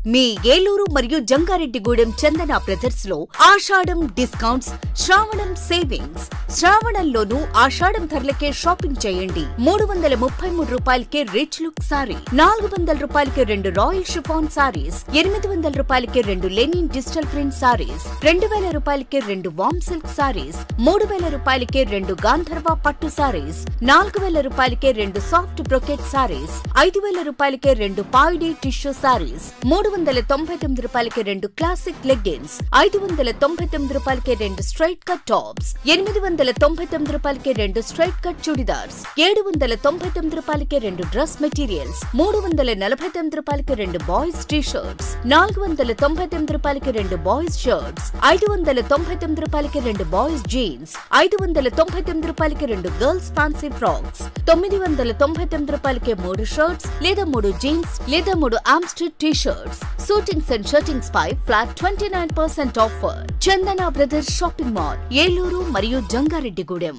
మీ ఏలూరు మరియు జంగారెడ్డిగూడెం చందన బ్రదర్స్ లో ఆషాఢం డిస్కౌంట్స్, శ్రావణం సేవింగ్స్. శ్రావణంలోనూ ఆషాఢం ధరలకే షాపింగ్ చేయండి. 333 రూపాయలకే రిచ్ లుక్ సారీ, 400 రూపాయలకే 2 రాయల్ షిఫాన్ సారీస్, 800 రూపాయలకే 2 లెనిన్ డిజిటల్ ప్రింట్ సారీస్, 2000 రూపాయలకే 2 వామ్ సిల్క్ సారీస్, 3000 రూపాయలకే 2 గాంధర్వ పట్టు సారీస్, 4000 రూపాయలకే 2 సాఫ్ట్ బ్రొకెట్ సారీస్, 5000 రూపాయలకే 2 పాయిడీ టిష్యూ సారీస్, 399 రూపాయలకి 2 క్లాసిక్ లెగ్గిన్స్, 599 రూపాయలకి 2 స్ట్రైట్ కట్ టాప్స్, 899 రూపాయలకి 2 స్ట్రైట్ కట్ చుడిదార్స్, 799 రూపాయలకి 2 డ్రెస్ మెటీరియల్స్, 349 రూపాయలకి 2 బాయ్స్ టీ షర్ట్స్, 499 రూపాయలకి 2 బాయ్స్ షర్ట్స్, 599 రూపాయలకి 2 బాయ్స్ జీన్స్, 599 రూపాయలకి 2 గర్ల్స్ ఫ్యాన్సీ ఫ్రాక్స్, 999 రూపాయలకి 3 షర్ట్స్ లేదా 3 జీన్స్ లేదా 3 ఆమ్స్టర్ T shirts. Suitings and shirtings పై flat 29% offer. Chandana brothers shopping mall, Eluru మరియు జంగారెడ్డిగూడెం.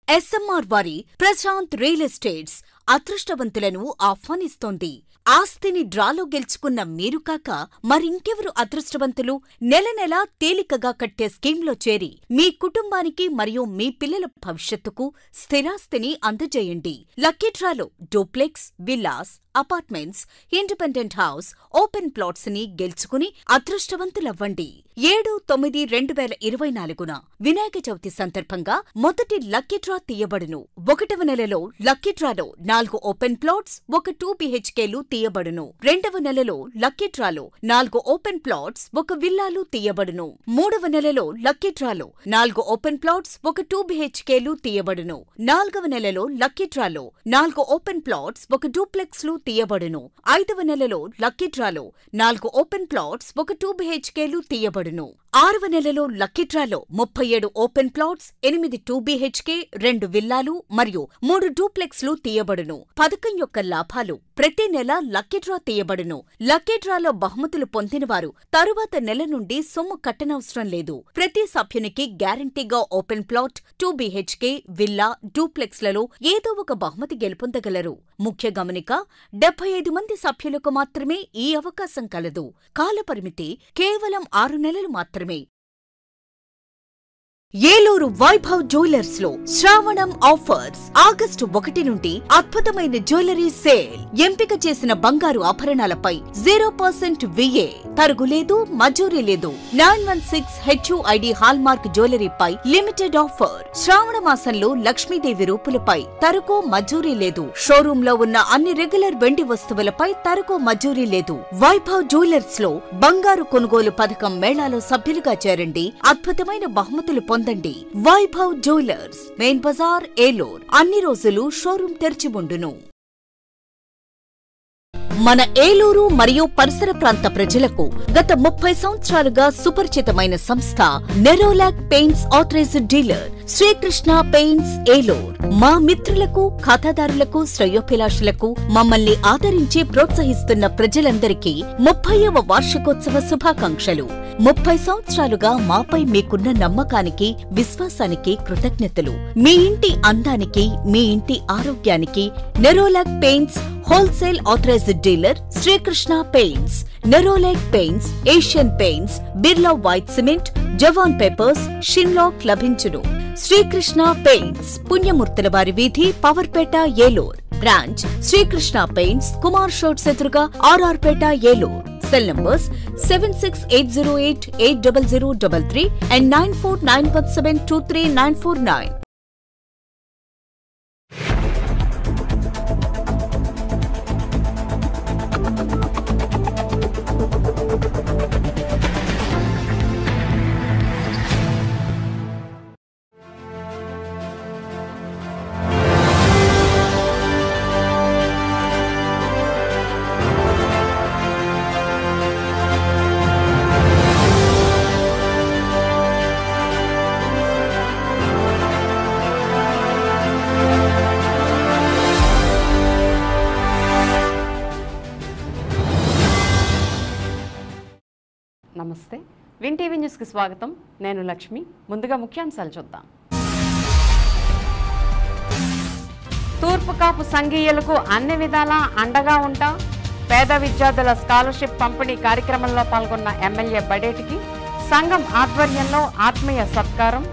ఎస్ఎంఆర్ వారి ప్రశాంత్ రియల్ ఎస్టేట్స్ అదృష్టవంతులను ఆహ్వానిస్తోంది. ఆస్తిని డ్రాలో గెలుచుకున్న మీరు కాక మరింకెవరు అదృష్టవంతులు? నెల నెలా తేలికగా కట్టే స్కీమ్లో చేరి మీ కుటుంబానికి మరియు మీ పిల్లల భవిష్యత్తుకు స్థిరాస్తిని అందజేయండి. లక్కీ డ్రాలో duplex, villas, apartments, independent house, open plots ని గెలుచుకుని అదృష్టవంతులవ్వండి. 7/9/2024 వినాయక చవితి సందర్భంగా మొదటి లక్కీ డ్రా తీయబడును. 1వ నెలలో లక్కీ డ్రాలో 4 ఓపెన్ ప్లాట్స్, 1 2 BHKలు తీయబడును. 2వ నెలలో లక్కీ డ్రాలో 4 ఓపెన్ ప్లాట్స్, 1 విల్లాలు తీయబడును. 3వ నెలలో లక్కీ డ్రాలో 4 ఓపెన్ ప్లాట్స్, 1 2 BHKలు తీయబడును. 4వ నెలలో లక్కీ డ్రాలో 4 ఓపెన్ ప్లాట్స్, 1 డూప్లెక్స్లు తీయబడును. 5వ నెలలో లక్కీ డ్రాలో 4 ఓపెన్ ప్లాట్స్, 1 2 BHKలు తీయబడును. 6వ నెలలో లక్కీ డ్రాలో 37 ఓపెన్ ప్లాట్స్, 8 2 BHK, 2 విల్లాలు మరియు 3 డూప్లెక్స్లు తీయబడును. పథకం యొక్క లాభాలు: ప్రతి నెల లక్కీ డ్రా తీయబడును. లక్కీ డ్రాలో బహుమతులు పొందినవారు తరువాత నెల నుండి సొమ్ము కట్టనవసరం లేదు. ప్రతి సభ్యునికి గ్యారంటీగా ఓపెన్ ప్లాట్, 2 BHK, విల్లా, డూప్లెక్స్లలో ఏదో ఒక బహుమతి గెలుపొందగలరు. ముఖ్య గమనిక: 75 మంది సభ్యులకు మాత్రమే ఈ అవకాశం కలదు. కాలపరిమితి కేవలం 6 నెలలు మాత్రమే. ఏలూరు వైభవ్ జ్యువెలర్స్ లో శ్రావణం ఆఫర్స్. ఆగస్టు 1 నుండి అద్భుతమైన జ్యువెలరీ సేల్. ఎంపిక చేసిన బంగారు ఆభరణాలపై 0% VA, తరుగులేదు, మజూరీ లేదు. 916 HUID హాల్మార్క్ జ్యువెలరీపై లిమిటెడ్ ఆఫర్. శ్రావణ మాసంలో లక్ష్మీదేవి రూపులపై తరుగు, మజూరీ లేదు. షోరూమ్ లో ఉన్న అన్ని రెగ్యులర్ వెండి వస్తువులపై తరుగు, మజూరీ లేదు. వైభవ్ జ్యువెలర్స్ లో బంగారు కొనుగోలు పథకం మేళాలో సభ్యులుగా చేరండి. అద్భుతమైన బహుమతులు పొందండి. Vaibhav jewellers, main Bazar, Eluru. అన్ని రోజులు షోరూం తెరిచి ఉండును. మన ఏలూరు మరియు పరిసర ప్రాంత ప్రజలకు గత 30 సంవత్సరాలుగా సుపరిచితమైన సంస్థ Nerolac paints authorised dealer Srikrishna paints, Eluru. మా మిత్రులకు, ఖాతాదారులకు, శ్రేయోభిలాషులకు, మమ్మల్ని ఆదరించి ప్రోత్సహిస్తున్న ప్రజలందరికీ 30వ వార్షికోత్సవ శుభాకాంక్షలు. 30 సంవత్సరాలుగా మాపై మీకున్న నమ్మకానికి, విశ్వాసానికి కృతజ్ఞతలు. మీ ఇంటి అందానికి, మీ ఇంటి ఆరోగ్యానికి Nerolac paints wholesale authorized dealer Srikrishna paints. Nerolac paints, Asian paints, Birla white cement, జవాన్ పేపర్స్, షిన్లాక్ లభించును. శ్రీకృష్ణ పెయింట్స్, పుణ్యమూర్తుల వారి వీధి, పవర్పేట, ఏలూరు. బ్రాంచ్ శ్రీకృష్ణ పెయింట్స్, కుమార్ షోట్స్ ఎదురుగా, RR Peta, Eluru. Cell numbers 7680880033 and 9491723949. నమస్తే, విన్ టీవీ న్యూస్కి స్వాగతం. నేను లక్ష్మి. ముందుగా ముఖ్యాంశాలు చూద్దాం. తూర్పు కాపు సంఘీయులకు అన్ని విధాలా అండగా ఉంటా పేద విద్యార్థుల స్కాలర్షిప్ పంపిణీ కార్యక్రమంలో పాల్గొన్న ఎమ్మెల్యే బడేటికి సంఘం ఆధ్వర్యంలో ఆత్మీయ సత్కారం.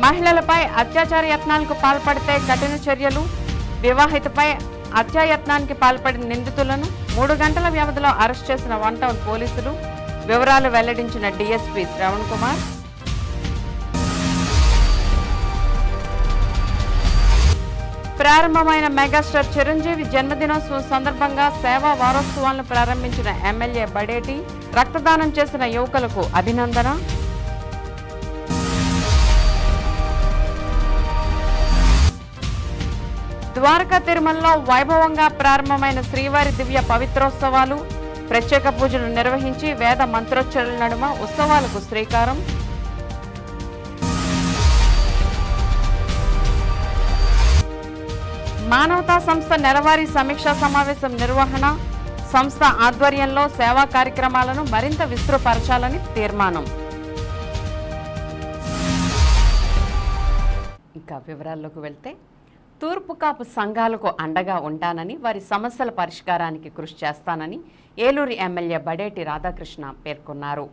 మహిళలపై అత్యాచార యత్నాలకు పాల్పడితే కఠిన చర్యలు. వివాహితపై హత్యాయత్నానికి పాల్పడిన నిందితులను 3 గంటల వ్యవధిలో అరెస్ట్ చేసిన 1 టౌన్ పోలీసులు. వివరాలు వెల్లడించిన డీఎస్పీ శ్రవణ్ కుమార్. ప్రారంభమైన మెగాస్టార్ చిరంజీవి జన్మదినోత్సవం సందర్భంగా సేవా వారోత్సవాలను ప్రారంభించిన ఎమ్మెల్యే బడేటి. రక్తదానం చేసిన యువకులకు అభినందన. ద్వారకా తిరుమలలో వైభవంగా ప్రారంభమైన శ్రీవారి దివ్య పవిత్రోత్సవాలు. ప్రత్యేక పూజలు నిర్వహించి వేద మంత్రోచ్చరణల నడుమ ఉత్సవాలకు శ్రీకారం. మానవతా సంస్థ నెలవారీ సమీక్షా సమావేశం నిర్వహణ. సంస్థ ఆధ్వర్యంలో సేవా కార్యక్రమాలను మరింత విస్తృతపరచాలని తీర్మానం. ఇంకా వివరాల్లోకి వెళ్తే, తూర్పు కాపు సంఘాలకు అండగా ఉంటానని, వారి సమస్యల పరిష్కారానికి కృషి చేస్తానని ఏలూరు ఎమ్మెల్యే బడేటి రాధాకృష్ణ పేర్కొన్నారు.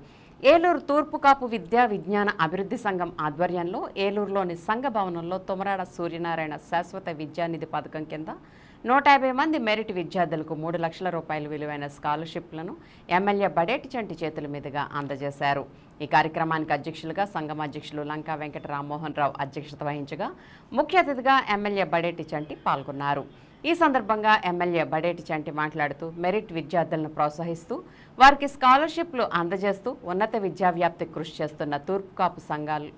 ఏలూరు తూర్పు కాపు విద్యా విజ్ఞాన అభివృద్ధి సంఘం ఆధ్వర్యంలో ఏలూరులోని సంఘ భవనంలో తుమరాడ సూర్యనారాయణ శాశ్వత విద్యానిధి పథకం కింద 150 మంది మెరిట్ విద్యార్థులకు 3 లక్షల రూపాయలు విలువైన స్కాలర్షిప్లను ఎమ్మెల్యే బడేటి చంటి చేతుల మీదుగా అందజేశారు. ఈ కార్యక్రమానికి అధ్యక్షులుగా సంఘం అధ్యక్షులు లంకా వెంకట రామ్మోహన్ రావు అధ్యక్షత వహించగా ముఖ్య అతిథిగా ఎమ్మెల్యే బడేటి చంటి పాల్గొన్నారు. ఈ సందర్భంగా ఎమ్మెల్యే బడేటి చంటి మాట్లాడుతూ మెరిట్ విద్యార్థులను ప్రోత్సహిస్తూ వారికి స్కాలర్షిప్లు అందజేస్తూ ఉన్నత విద్యా వ్యాప్తికి కృషి చేస్తున్న తూర్పు కాపు సంఘాలు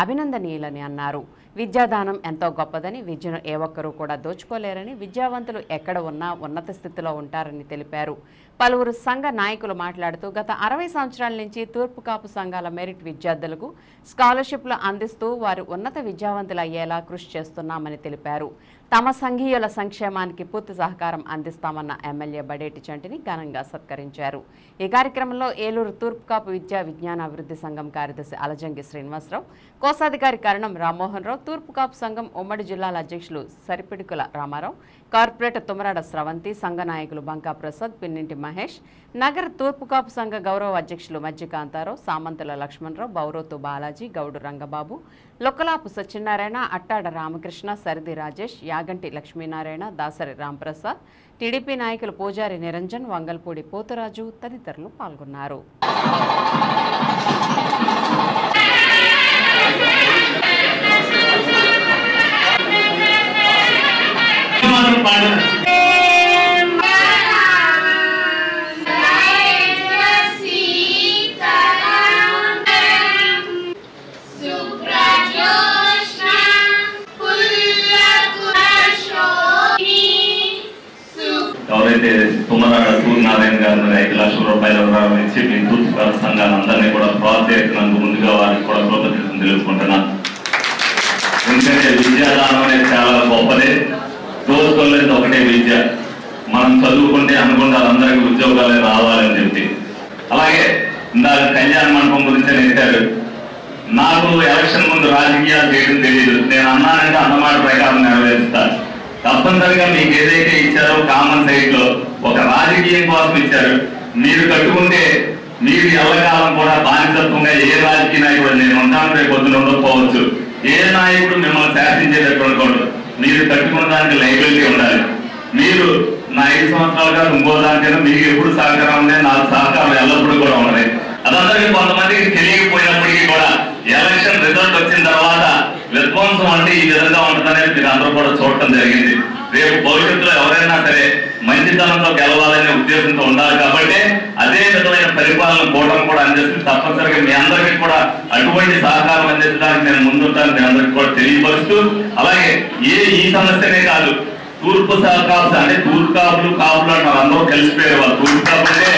అభినందనీయులని అన్నారు. విద్యాదానం ఎంతో గొప్పదని, విద్యను ఏ ఒక్కరూ కూడా దోచుకోలేరని, విద్యావంతులు ఎక్కడ ఉన్నా ఉన్నత స్థితిలో ఉంటారని తెలిపారు. పలువురు సంఘ నాయకులు మాట్లాడుతూ గత 60 సంవత్సరాల నుంచి తూర్పు కాపు సంఘాల మెరిట్ విద్యార్థులకు స్కాలర్షిప్లు అందిస్తూ వారు ఉన్నత విద్యావంతులు అయ్యేలా కృషి చేస్తున్నామని తెలిపారు. తమ సంఘీయుల సంక్షేమానికి పూర్తి సహకారం అందిస్తామన్న ఎమ్మెల్యే బడేటి చంటిని ఘనంగా సత్కరించారు. ఈ కార్యక్రమంలో ఏలూరు తూర్పు కాపు విద్యా విజ్ఞాన అభివృద్ధి సంఘం కార్యదర్శి అలజంగి శ్రీనివాసరావు, కోశాధికారి కరణం రామ్మోహన్ రావు, తూర్పు కాపు సంఘం ఉమ్మడి జిల్లాల అధ్యక్షులు సరిపిడుకుల రామారావు, కార్పొరేటర్ తుమరాడ స్రవంతి, సంఘ నాయకులు బంకా ప్రసాద్, పిన్నింటి మహేష్, నగర తూర్పు కాపు సంఘ గౌరవ అధ్యక్షులు మజ్జి కాంతారావు, సామంతుల లక్ష్మణరావు, బౌరోతు బాలాజీ, గౌడు రంగబాబు, లొక్కలాపు సత్యనారాయణ, అట్టాడ రామకృష్ణ, సరిది రాజేష్, యాగంటి లక్ష్మీనారాయణ, దాసరి రాంప్రసాద్, టీడీపీ నాయకులు పూజారి నిరంజన్, వంగల్పూడి పోతురాజు తదితరులు పాల్గొన్నారు. ఎవరైతే తుమ్మరాడ సూర్యనారాయణ గారు 5 లక్షల రూపాయలు ఇచ్చి మీ తూర్పు కాపు సంఘాలందరినీ కూడా ప్రోత్సహిస్తున్నందుకు ముందుగా వారికి కూడా కృతజ్ఞతలు తెలుసుకుంటున్నాను. ఎందుకంటే విద్యాదానం అనేది చాలా గొప్పదే. దోచుకోలేదు ఒకటే విద్య. మనం చదువుకుంటే అనుకుంటే అందరికీ ఉద్యోగాలే రావాలని చెప్పి. అలాగే ఇందాక కళ్యాణ మండపం గురించి నేర్చారు. నాకు ఎలక్షన్ ముందు రాజకీయాలు చేయడం తెలియదు. నేను అన్నానంటే అన్నమాట ప్రకారం నెరవేరుస్తాను. తప్పనిసరిగా మీకు ఏదైతే ఇచ్చారో కామన్ సైట్ లో ఒక రాజకీయం కోసం ఇచ్చారు. మీరు కట్టుకుంటే మీరు ఎల్లకాలం కూడా బానిసత్వంగా ఏ రాజకీయ నాయకుడు నేను ఉంటాను రేపు పొద్దున ఉండకపోవచ్చు. ఏ నాయకుడు మిమ్మల్ని శాసించేటట్టు ఉండకూడదు. మీరు కట్టుకున్న దానికి లైబిలిటీ ఉండాలి. మీరు నా 5 సంవత్సరాలుగా ఇంకో దానికైనా మీకు ఎప్పుడు సహకారం ఉన్నాయి, నాకు సహకారం ఎల్లప్పుడూ కూడా ఉన్నాయి. అదందరికీ కొంతమందికి తెలియకపోయినప్పటికీ కూడా ఎలక్షన్ రిజల్ట్ వచ్చిన తర్వాత విధ్వంసం అంటే ఈ విధంగా ఉంటుందనేది మీరు అందరూ కూడా చూడటం జరిగింది. రేపు భవిష్యత్తులో ఎవరైనా సరే మంచితనంతో గెలవాలనే ఉద్దేశంతో ఉండాలి. కాబట్టి అదే విధమైన పరిపాలన కూటమి కూడా అందిస్తుంది. తప్పనిసరిగా మీ అందరికీ కూడా అటువంటి సహకారం అందించడానికి నేను ముందుంటాను మీ అందరికీ కూడా తెలియపరుస్తూ, అలాగే ఈ సమస్యనే కాదు, తూర్పు కాపు అంటే తూర్పు కాపులు అంటారు, అందరూ కలిసిపోయారు. వాళ్ళు తూర్పు కాపు అంటే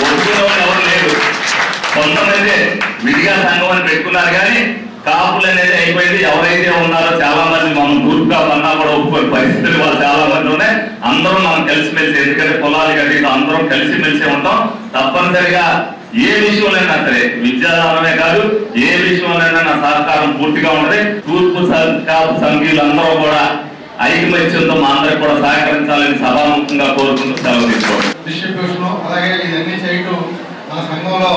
ఒప్పుకునే వాళ్ళు ఎవరు లేరు. కొంతమంది విడిగా సంఘం అని పెట్టుకున్నారు, కానీ కాపులు అనేది అయిపోయింది. ఎవరైతే ఉన్నారో చాలా మంది మనం తూర్పు కాపు అన్నా కూడా ఒప్పుకోని పరిస్థితులు వాళ్ళు చాలా మంది ఉన్నాయి. అందరం మనం కలిసిమెలిసి, ఎందుకంటే కులాలు కట్టి అందరం కలిసిమెలిసి ఉంటాం. తప్పనిసరిగా ఏ విషయంలోనైనా సరే, విద్యాదానమే కాదు ఏ విషయంలోనైనా నా సహకారం పూర్తిగా ఉంటది. తూర్పు సంఘీయులందరూ కూడా ఐకమత్యంతో మా అందరికి కూడా సహకరించాలని సభాముఖంగా కోరుకుంటూ సెలవు తీసుకోవడం. డిస్ట్రిబ్యూషన్ అలాగే ఇవన్నీ చేయటం మన సంఘంలో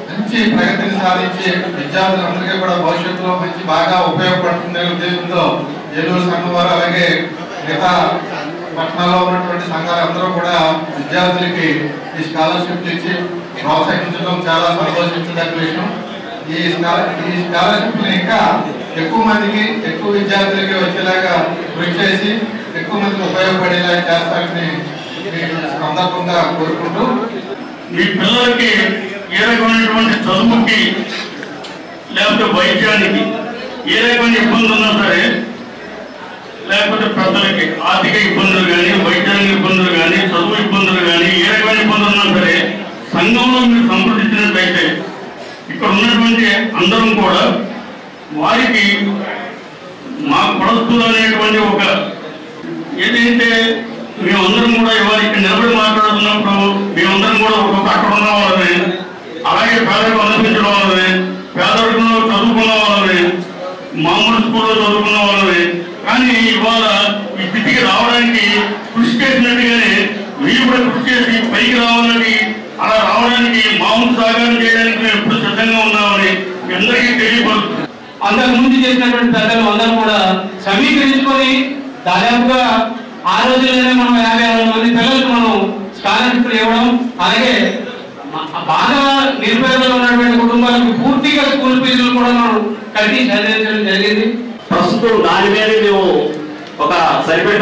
మంచి ప్రగతిని సాధించి విద్యార్థులందరికీ కూడా భవిష్యత్తులో మంచి బాగా ఉపయోగపడుతుందనే ఉద్దేశంతో ఏలూరు సంఘం వారు అలాగే మిగతా పట్టణాల్లో ఉన్నటువంటి సంఘాలందరూ కూడా విద్యార్థులకి ఈ స్కాలర్షిప్ ఇచ్చి ప్రోత్సహించడం చాలా సంతోషించదగ్గ విషయం. ఈ స్కాలర్షిప్ ఇంకా ఎక్కువ మందికి ఎక్కువ విద్యార్థులకి వచ్చేలాగా కృషి చేసి ఎక్కువ మందికి ఉపయోగపడేలా చేస్తారని సందర్భంగా కోరుకుంటూ, మీ పిల్లలకి ఏ రకమైనటువంటి చదువుకి లేకపోతే వైద్యానికి ఏ రకమైన ఇబ్బందులు ఉన్నా సరే, లేకపోతే పెద్దలకి ఆర్థిక ఇబ్బందులు కానీ, వైద్యానికి ఇబ్బందులు కానీ, చదువు ఇబ్బందులు కానీ, ఏ రకమైన ఇబ్బందులు ఉన్నా సరే సంఘంలో మీరు సంప్రదించినట్లయితే ఇక్కడ ఉన్నటువంటి అందరం కూడా వారికి మా కులస్తులు అనేటువంటి ఒక ఏదైతే మేమందరం కూడా ఇవాళ ఇక్కడ నిలబడి మాట్లాడుతున్నప్పుడు మేమందరం కూడా ఒక్కొక్క అక్కడ ఉన్న వాళ్ళని, అలాగే పేదలకు అనుభవించడం వాళ్ళని, పేదరికంలో చదువుకున్న వాళ్ళని, మామూలు స్కూల్లో చదువుకున్న వాళ్ళని, కానీ ఇవాళ ఈ స్థితికి రావడానికి కృషి చేసినట్టుగానే మీరు కూడా కృషి చేసి పైకి రావాలని, అలా రావడానికి మామూలు సహకారం చేయడానికి మేము ఎప్పుడు సిద్ధంగా ఉన్నామని మీ అందరికీ తెలియపడుతుంది. అంతకు ముందు చేసినటువంటి పెద్దలు అందరూ కూడా సమీకరించుకొని దాదాపుగా ఆ రోజుల్లోనే మనం 56 మంది పిల్లలకు మనం స్కాలర్షిప్లు ఇవ్వడం, అలాగే బాగా నిరుపేదలు ఉన్నటువంటి కుటుంబాలకు పూర్తిగా స్కూల్ ఫీజులు కూడా మనం కట్టి చదివించడం జరిగింది. ప్రస్తుతం దాని మీద మేము ఒక సరిపెట్ట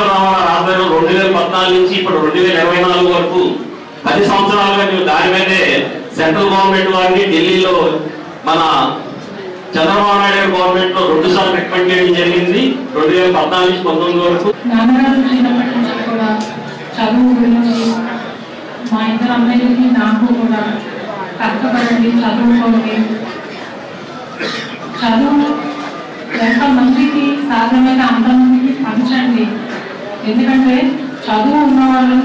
రాబోయే 2014 నుంచి ఇప్పుడు 2024 వరకు 10 సంవత్సరాలుగా మేము దాని మీదే సెంట్రల్ గవర్నమెంట్ వారిని ఢిల్లీలో మన చంద్రబాబు నాయుడు గవర్నమెంట్ లో 2 సార్లు రికమెండ్ చేయడం జరిగింది. 2014 నుంచి 19 వరకు నాన్నగారు చిన్నప్పటి నుంచి కూడా చదువు గురించి మా ఇద్దరు అమ్మాయిలకి నాకు కూడా కష్టపడండి, చదువుకోండి, చదువు ఎంతమందికి సాధ్యమైన అంతమందికి పంచండి. ఎందుకంటే చదువు ఉన్నవాళ్ళు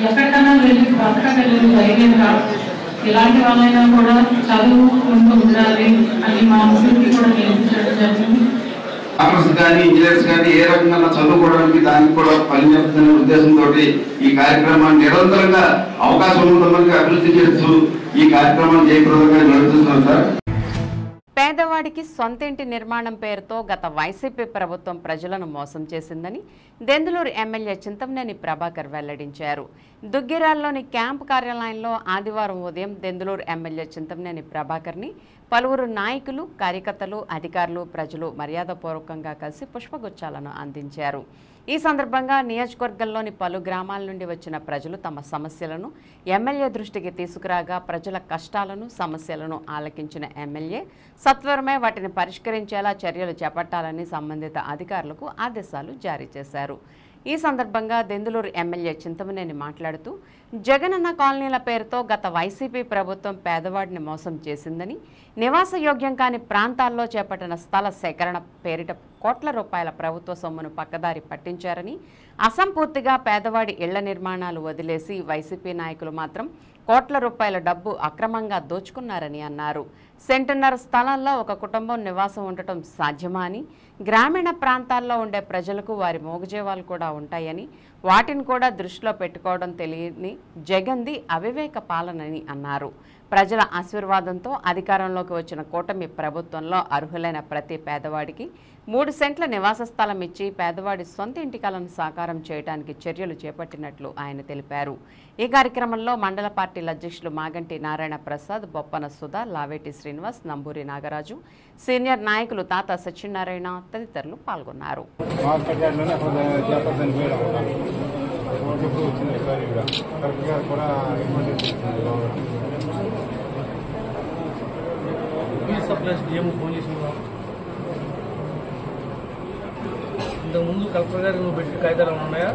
ఎక్కడికైనా వెళ్ళి బ్రతకగలరు ధైర్యంగా. ఇలాంటి వాళ్ళైనా కూడా చదువుకుంటూ ఉండాలి అని మా ముగ్గురికి కూడా నేర్పించడం జరిగింది. డాక్టర్స్ కానీ ఇంజనీర్స్ కానీ ఏ రకంగా చదువుకోవడానికి దానికి కూడా పనిచేస్తుందనే ఉద్దేశంతో ఈ కార్యక్రమాన్ని నిరంతరంగా అవకాశం ఉన్నందుకు అభివృద్ధి చేస్తూ ఈ కార్యక్రమాన్ని జయప్రదంగా నడుపుతున్నారు సార్. పేదవాడికి సొంత ఇంటి నిర్మాణం పేరుతో గత వైసీపీ ప్రభుత్వం ప్రజలను మోసం చేసిందని దెందులూరు ఎమ్మెల్యే చింతమనేని ప్రభాకర్ వెల్లడించారు. దుగ్గిరాల్లోని క్యాంపు కార్యాలయంలో ఆదివారం ఉదయం దెందులూరు ఎమ్మెల్యే చింతమనేని ప్రభాకర్ని పలువురు నాయకులు, కార్యకర్తలు, అధికారులు, ప్రజలు మర్యాదపూర్వకంగా కలిసి పుష్పగుచ్చాలను అందించారు. ఈ సందర్భంగా నియోజకవర్గంలోని పలు గ్రామాల నుండి వచ్చిన ప్రజలు తమ సమస్యలను ఎమ్మెల్యే దృష్టికి తీసుకురాగా ప్రజల కష్టాలను, సమస్యలను ఆలకించిన ఎమ్మెల్యే సత్వరమే వాటిని పరిష్కరించేలా చర్యలు చేపట్టాలని సంబంధిత అధికారులకు ఆదేశాలు జారీ చేశారు. ఈ సందర్భంగా దెందులూరు ఎమ్మెల్యే చింతమనేని మాట్లాడుతూ జగనన్న కాలనీల పేరుతో గత వైసీపీ ప్రభుత్వం పేదవాడిని మోసం చేసిందని, నివాసయోగ్యం కాని ప్రాంతాల్లో చేపట్టిన స్థల సేకరణ పేరిట కోట్ల రూపాయల ప్రభుత్వ సొమ్మును పక్కదారి పట్టించారని, అసంపూర్తిగా పేదవాడి ఇళ్ల నిర్మాణాలు వదిలేసి వైసీపీ నాయకులు మాత్రం కోట్ల రూపాయల డబ్బు అక్రమంగా దోచుకున్నారని అన్నారు. సెంటున్నర స్థలాల్లో ఒక కుటుంబం నివాసం ఉండటం సాధ్యమా అని, గ్రామీణ ప్రాంతాల్లో ఉండే ప్రజలకు వారి మోగజీవాలు కూడా ఉంటాయని, వాటిని కూడా దృష్టిలో పెట్టుకోవడం తెలియని జగన్ది అవివేక పాలనని అన్నారు. ప్రజల ఆశీర్వాదంతో అధికారంలోకి వచ్చిన కూటమి ప్రభుత్వంలో అర్హులైన ప్రతి పేదవాడికి 3 సెంట్ల నివాస స్థలం ఇచ్చి పేదవాడి సొంత ఇంటి కలను సాకారం చేయడానికి చర్యలు చేపట్టినట్లు ఆయన తెలిపారు. ఈ కార్యక్రమంలో మండల పార్టీల అధ్యక్షులు మాగంటి నారాయణ ప్రసాద్, బొప్పన సుధా, లావేటి శ్రీనివాస్, నంబూరి నాగరాజు, సీనియర్ నాయకులు తాత సత్యనారాయణ తదితరులు పాల్గొన్నారు. ఇంతకుముందు కలెక్టర్ గారికి నువ్వు పెట్టి కాగితాలు ఉన్నాయా?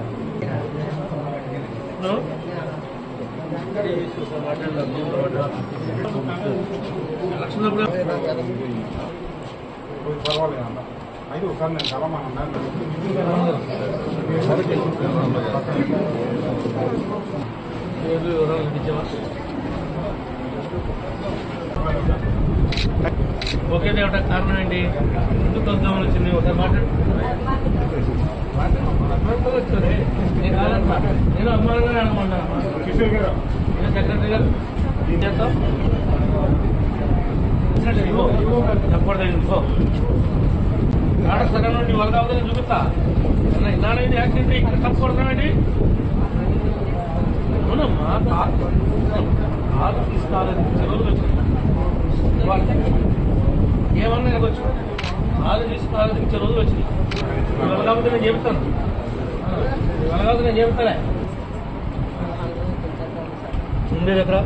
వివరాలు ఇచ్చావా? ఓకే దేవుట కారణం ఏంటి? ఎందుకు వద్దామని వచ్చింది? ఒకసారి మాట్లాడుతుంది. నేను అభిమానంగా అనుకున్నాను. నేను సెక్రటరీ గారు ఏం చేస్తాం చెప్పకూడదు. ఆడ సగం నుండి వల్ల కావద్దని చూపిస్తా. ఇలాంటి యాక్సిడెంట్ ఇక్కడ తప్పకూడదామండి. అవునమ్మా, కాదు తీసుకోవాలని చెరువులు వచ్చింది. ఏమన్నా ఎగొచ్చు, కాదు తీసుకోవాలని చెరువులు వచ్చింది. ఇవాళ కాకపోతే నేను చెబుతాను, ఇవాళ కాకపోతే నేను చెబుతానే. ఉండేది ఎక్కడ?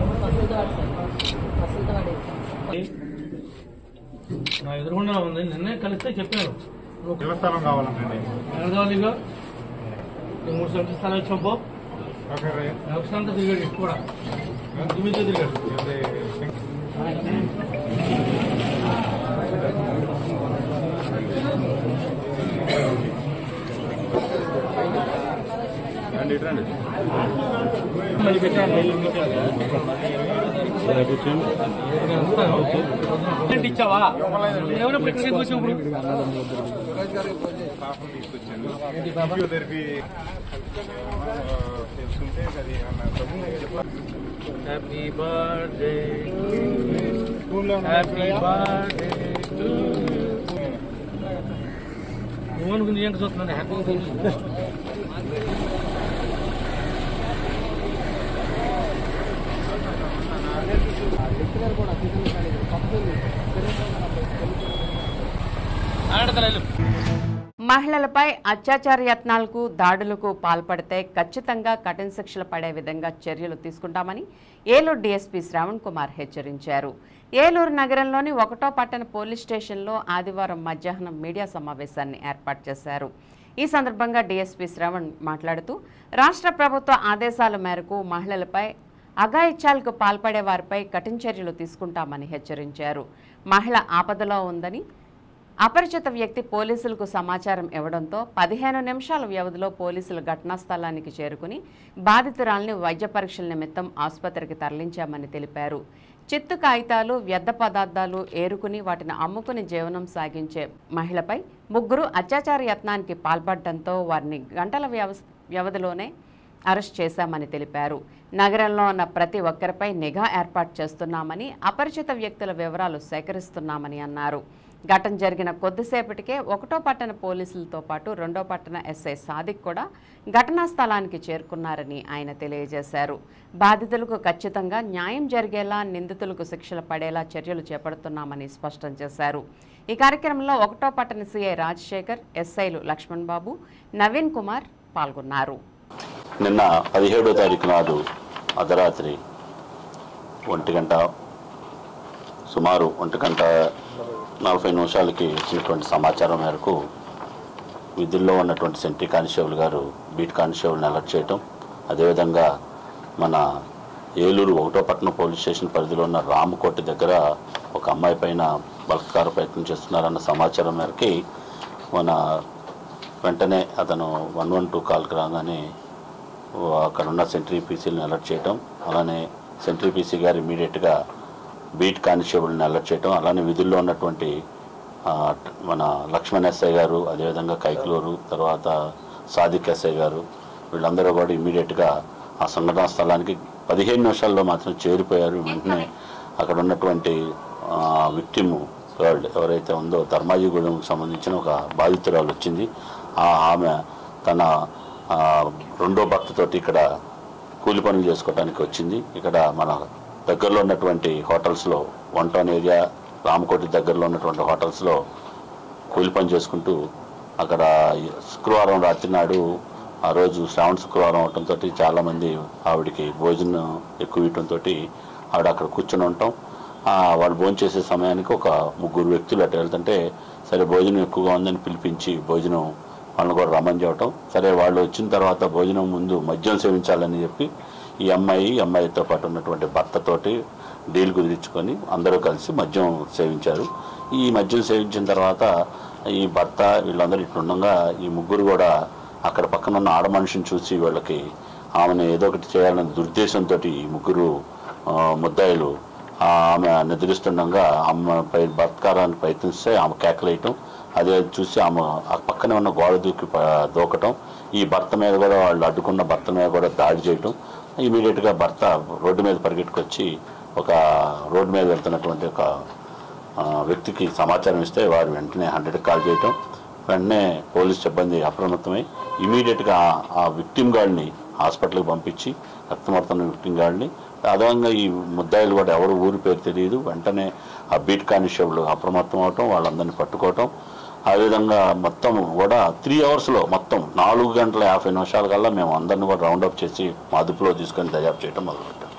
నా ఎదురుగుండా ఉంది. నిన్నే కలిస్తే చెప్పాను. దేవస్థానం కావాలండి. ఎక్కడ కావాలి? ఇక 3 సెంటర్ స్థలం ఇచ్చాం. పో వ్యవస్థ అంతా తిరిగాడు కూడా మీద తిరిగాడు. మళ్ళీ పెట్టాను. ఇచ్చావా? ఏమైనా ఇక్కడికి వచ్చినప్పుడు హ్యాపీ బర్త్డే హ్యాపీ బర్త్డే నువ్వనుకుంది ఏం చూస్తున్నాను. హ్యాపీగా మహిళలపై అత్యాచార యత్నాలకు దాడులకు పాల్పడితే ఖచ్చితంగా కఠిన శిక్షలు పడే విధంగా చర్యలు తీసుకుంటామని ఏలూరు డీఎస్పీ శ్రావణ్ కుమార్ హెచ్చరించారు. ఏలూరు నగరంలోని 1వ పట్టణ పోలీస్ స్టేషన్లో ఆదివారం మధ్యాహ్నం మీడియా సమావేశాన్ని ఏర్పాటు చేశారు. ఈ సందర్భంగా డీఎస్పీ శ్రావణ్ మాట్లాడుతూ రాష్ట్ర ప్రభుత్వ ఆదేశాల మేరకు మహిళలపై అఘాయిత్యాలకు పాల్పడే వారిపై కఠిన చర్యలు తీసుకుంటామని హెచ్చరించారు. మహిళ ఆపదలో ఉందని అపరిచిత వ్యక్తి పోలీసులకు సమాచారం ఇవ్వడంతో 15 నిమిషాల వ్యవధిలో పోలీసులు ఘటనా స్థలానికి చేరుకుని బాధితురాల్ని వైద్య పరీక్షల నిమిత్తం ఆసుపత్రికి తరలించామని తెలిపారు. చిత్తు కాగితాలు, వ్యర్థ పదార్థాలు ఏరుకుని వాటిని అమ్ముకుని జీవనం సాగించే మహిళపై 3 అత్యాచార యత్నానికి పాల్పడడంతో వారిని గంటల వ్యవధిలోనే అరెస్ట్ చేశామని తెలిపారు. నగరంలో ఉన్న ప్రతి ఒక్కరిపై నిఘా ఏర్పాటు చేస్తున్నామని, అపరిచిత వ్యక్తుల వివరాలు సేకరిస్తున్నామని అన్నారు. ఘటన జరిగిన కొద్దిసేపటికే 1వ పట్టణ పోలీసులతో పాటు 2వ పట్టణ ఎస్ఐ సాదిక్ కూడా ఘటనా స్థలానికి చేరుకున్నారని ఆయన తెలియజేశారు. బాధితులకు ఖచ్చితంగా న్యాయం జరిగేలా, నిందితులకు శిక్షలు పడేలా చర్యలు చేపడుతున్నామని స్పష్టం చేశారు. ఈ కార్యక్రమంలో 1వ పట్టణ సిఐ రాజశేఖర్, ఎస్ఐలు లక్ష్మణ్ బాబు, నవీన్ కుమార్ పాల్గొన్నారు. నిన్న 17వ తారీఖు నాడు అర్ధరాత్రి 1 గంట సుమారు 1:40 నిమిషాలకి వచ్చినటువంటి సమాచారం మేరకు విధుల్లో ఉన్నటువంటి సెంట్రీ కానిస్టేబుల్ గారు బీట్ కానిస్టేబుల్ని అలర్ట్ చేయటం, అదేవిధంగా మన ఏలూరు 1వ పట్టణ పోలీస్ స్టేషన్ పరిధిలో ఉన్న రామకోట దగ్గర ఒక అమ్మాయి పైన బలాత్కార ప్రయత్నం చేస్తున్నారన్న సమాచారం మేరకి మన వెంటనే అతను 112 కాల్కి రాగానే అక్కడ ఉన్న సెంట్రీ పీసీలను అలర్ట్ చేయటం, అలానే సెంట్రీ పీసీ గారు ఇమీడియట్గా బీట్ కానిస్టేబుల్ని అలర్ట్ చేయటం, అలానే విధుల్లో ఉన్నటువంటి మన లక్ష్మణ్ ఎస్ఐ గారు, అదేవిధంగా కైకలూరు, తర్వాత సాదిక్ ఎస్ఐ గారు వీళ్ళందరూ కూడా ఇమీడియట్గా ఆ సంఘటనా స్థలానికి 15 నిమిషాల్లో మాత్రం చేరిపోయారు. వెంటనే అక్కడ ఉన్నటువంటి విక్టిమ్ గర్ల్ ఎవరైతే ఉందో ధర్మాజిగూడెంకి సంబంధించిన ఒక బాధితురాలు వచ్చింది. ఆమె తన 2వ భర్తతోటి ఇక్కడ కూలి పనులు చేసుకోవడానికి వచ్చింది. ఇక్కడ మన దగ్గరలో ఉన్నటువంటి హోటల్స్లో, 1 టౌన్ ఏరియా రామకోటి దగ్గరలో ఉన్నటువంటి హోటల్స్లో కూలి పని చేసుకుంటూ అక్కడ శుక్రవారం రాత్రి నాడు, ఆ రోజు శ్రావణ శుక్రవారం అవడంతో చాలామంది ఆవిడికి భోజనం ఎక్కువ ఇవ్వడంతో ఆవిడ అక్కడ కూర్చొని ఉంటాం. వాళ్ళు భోజనం చేసే సమయానికి ఒక 3 వ్యక్తులు అటు వెళ్తుంటే సరే భోజనం ఎక్కువగా ఉందని పిలిపించి భోజనం వాళ్ళని కూడా రమ్మని చెప్పటం. సరే వాళ్ళు వచ్చిన తర్వాత భోజనం ముందు మద్యం సేవించాలని చెప్పి ఈ అమ్మాయితో పాటు ఉన్నటువంటి భర్తతోటి డీల్ కుదిరించుకొని అందరూ కలిసి మద్యం సేవించారు. ఈ మద్యం సేవించిన తర్వాత ఈ భర్త వీళ్ళందరూ ఇట్లుండగా ఈ 3 కూడా అక్కడ పక్కన ఉన్న ఆడ మనిషిని చూసి వీళ్ళకి ఆమెను ఏదో ఒకటి చేయాలనే దుర్దేశంతో ఈ 3 ముద్దాయిలు ఆమె నిద్రిస్తుండగా ఆమెపై బతకాలని ప్రయత్నిస్తే ఆమె కేకలేయటం, అదే చూసి ఆమె ఆ పక్కనే ఉన్న గోడ దూకటం, ఈ భర్త మీద కూడా వాళ్ళు అడ్డుకున్న భర్త మీద కూడా దాడి చేయటం. ఇమీడియట్గా భర్త రోడ్డు మీద పరిగెట్టుకొచ్చి ఒక రోడ్డు మీద వెళ్తున్నటువంటి ఒక వ్యక్తికి సమాచారం ఇస్తే వారు వెంటనే 100కి కాల్ చేయటం, వెంటనే పోలీస్ సిబ్బంది అప్రమత్తమై ఇమీడియట్గా ఆ విక్టిమ్ గార్డ్ని హాస్పిటల్కి పంపించి రక్తమడుతున్న విక్టిమ్ గార్డ్ని, అదనంగా ఈ ముద్దాయిలు కూడా ఎవరు ఊరి పేరు తెలియదు, వెంటనే ఆ బీట్ కానిస్టేబుల్ అప్రమత్తం అవటం, వాళ్ళందరినీ పట్టుకోవటం. ఆ విధంగా మొత్తం కూడా 3 అవర్స్లో మొత్తం 4 గంటల 50 నిమిషాల కల్లా మేము అందరినీ కూడా రౌండప్ చేసి మా అదుపులో తీసుకొని దర్యాప్తు చేయడం మొదలుపెట్టాం.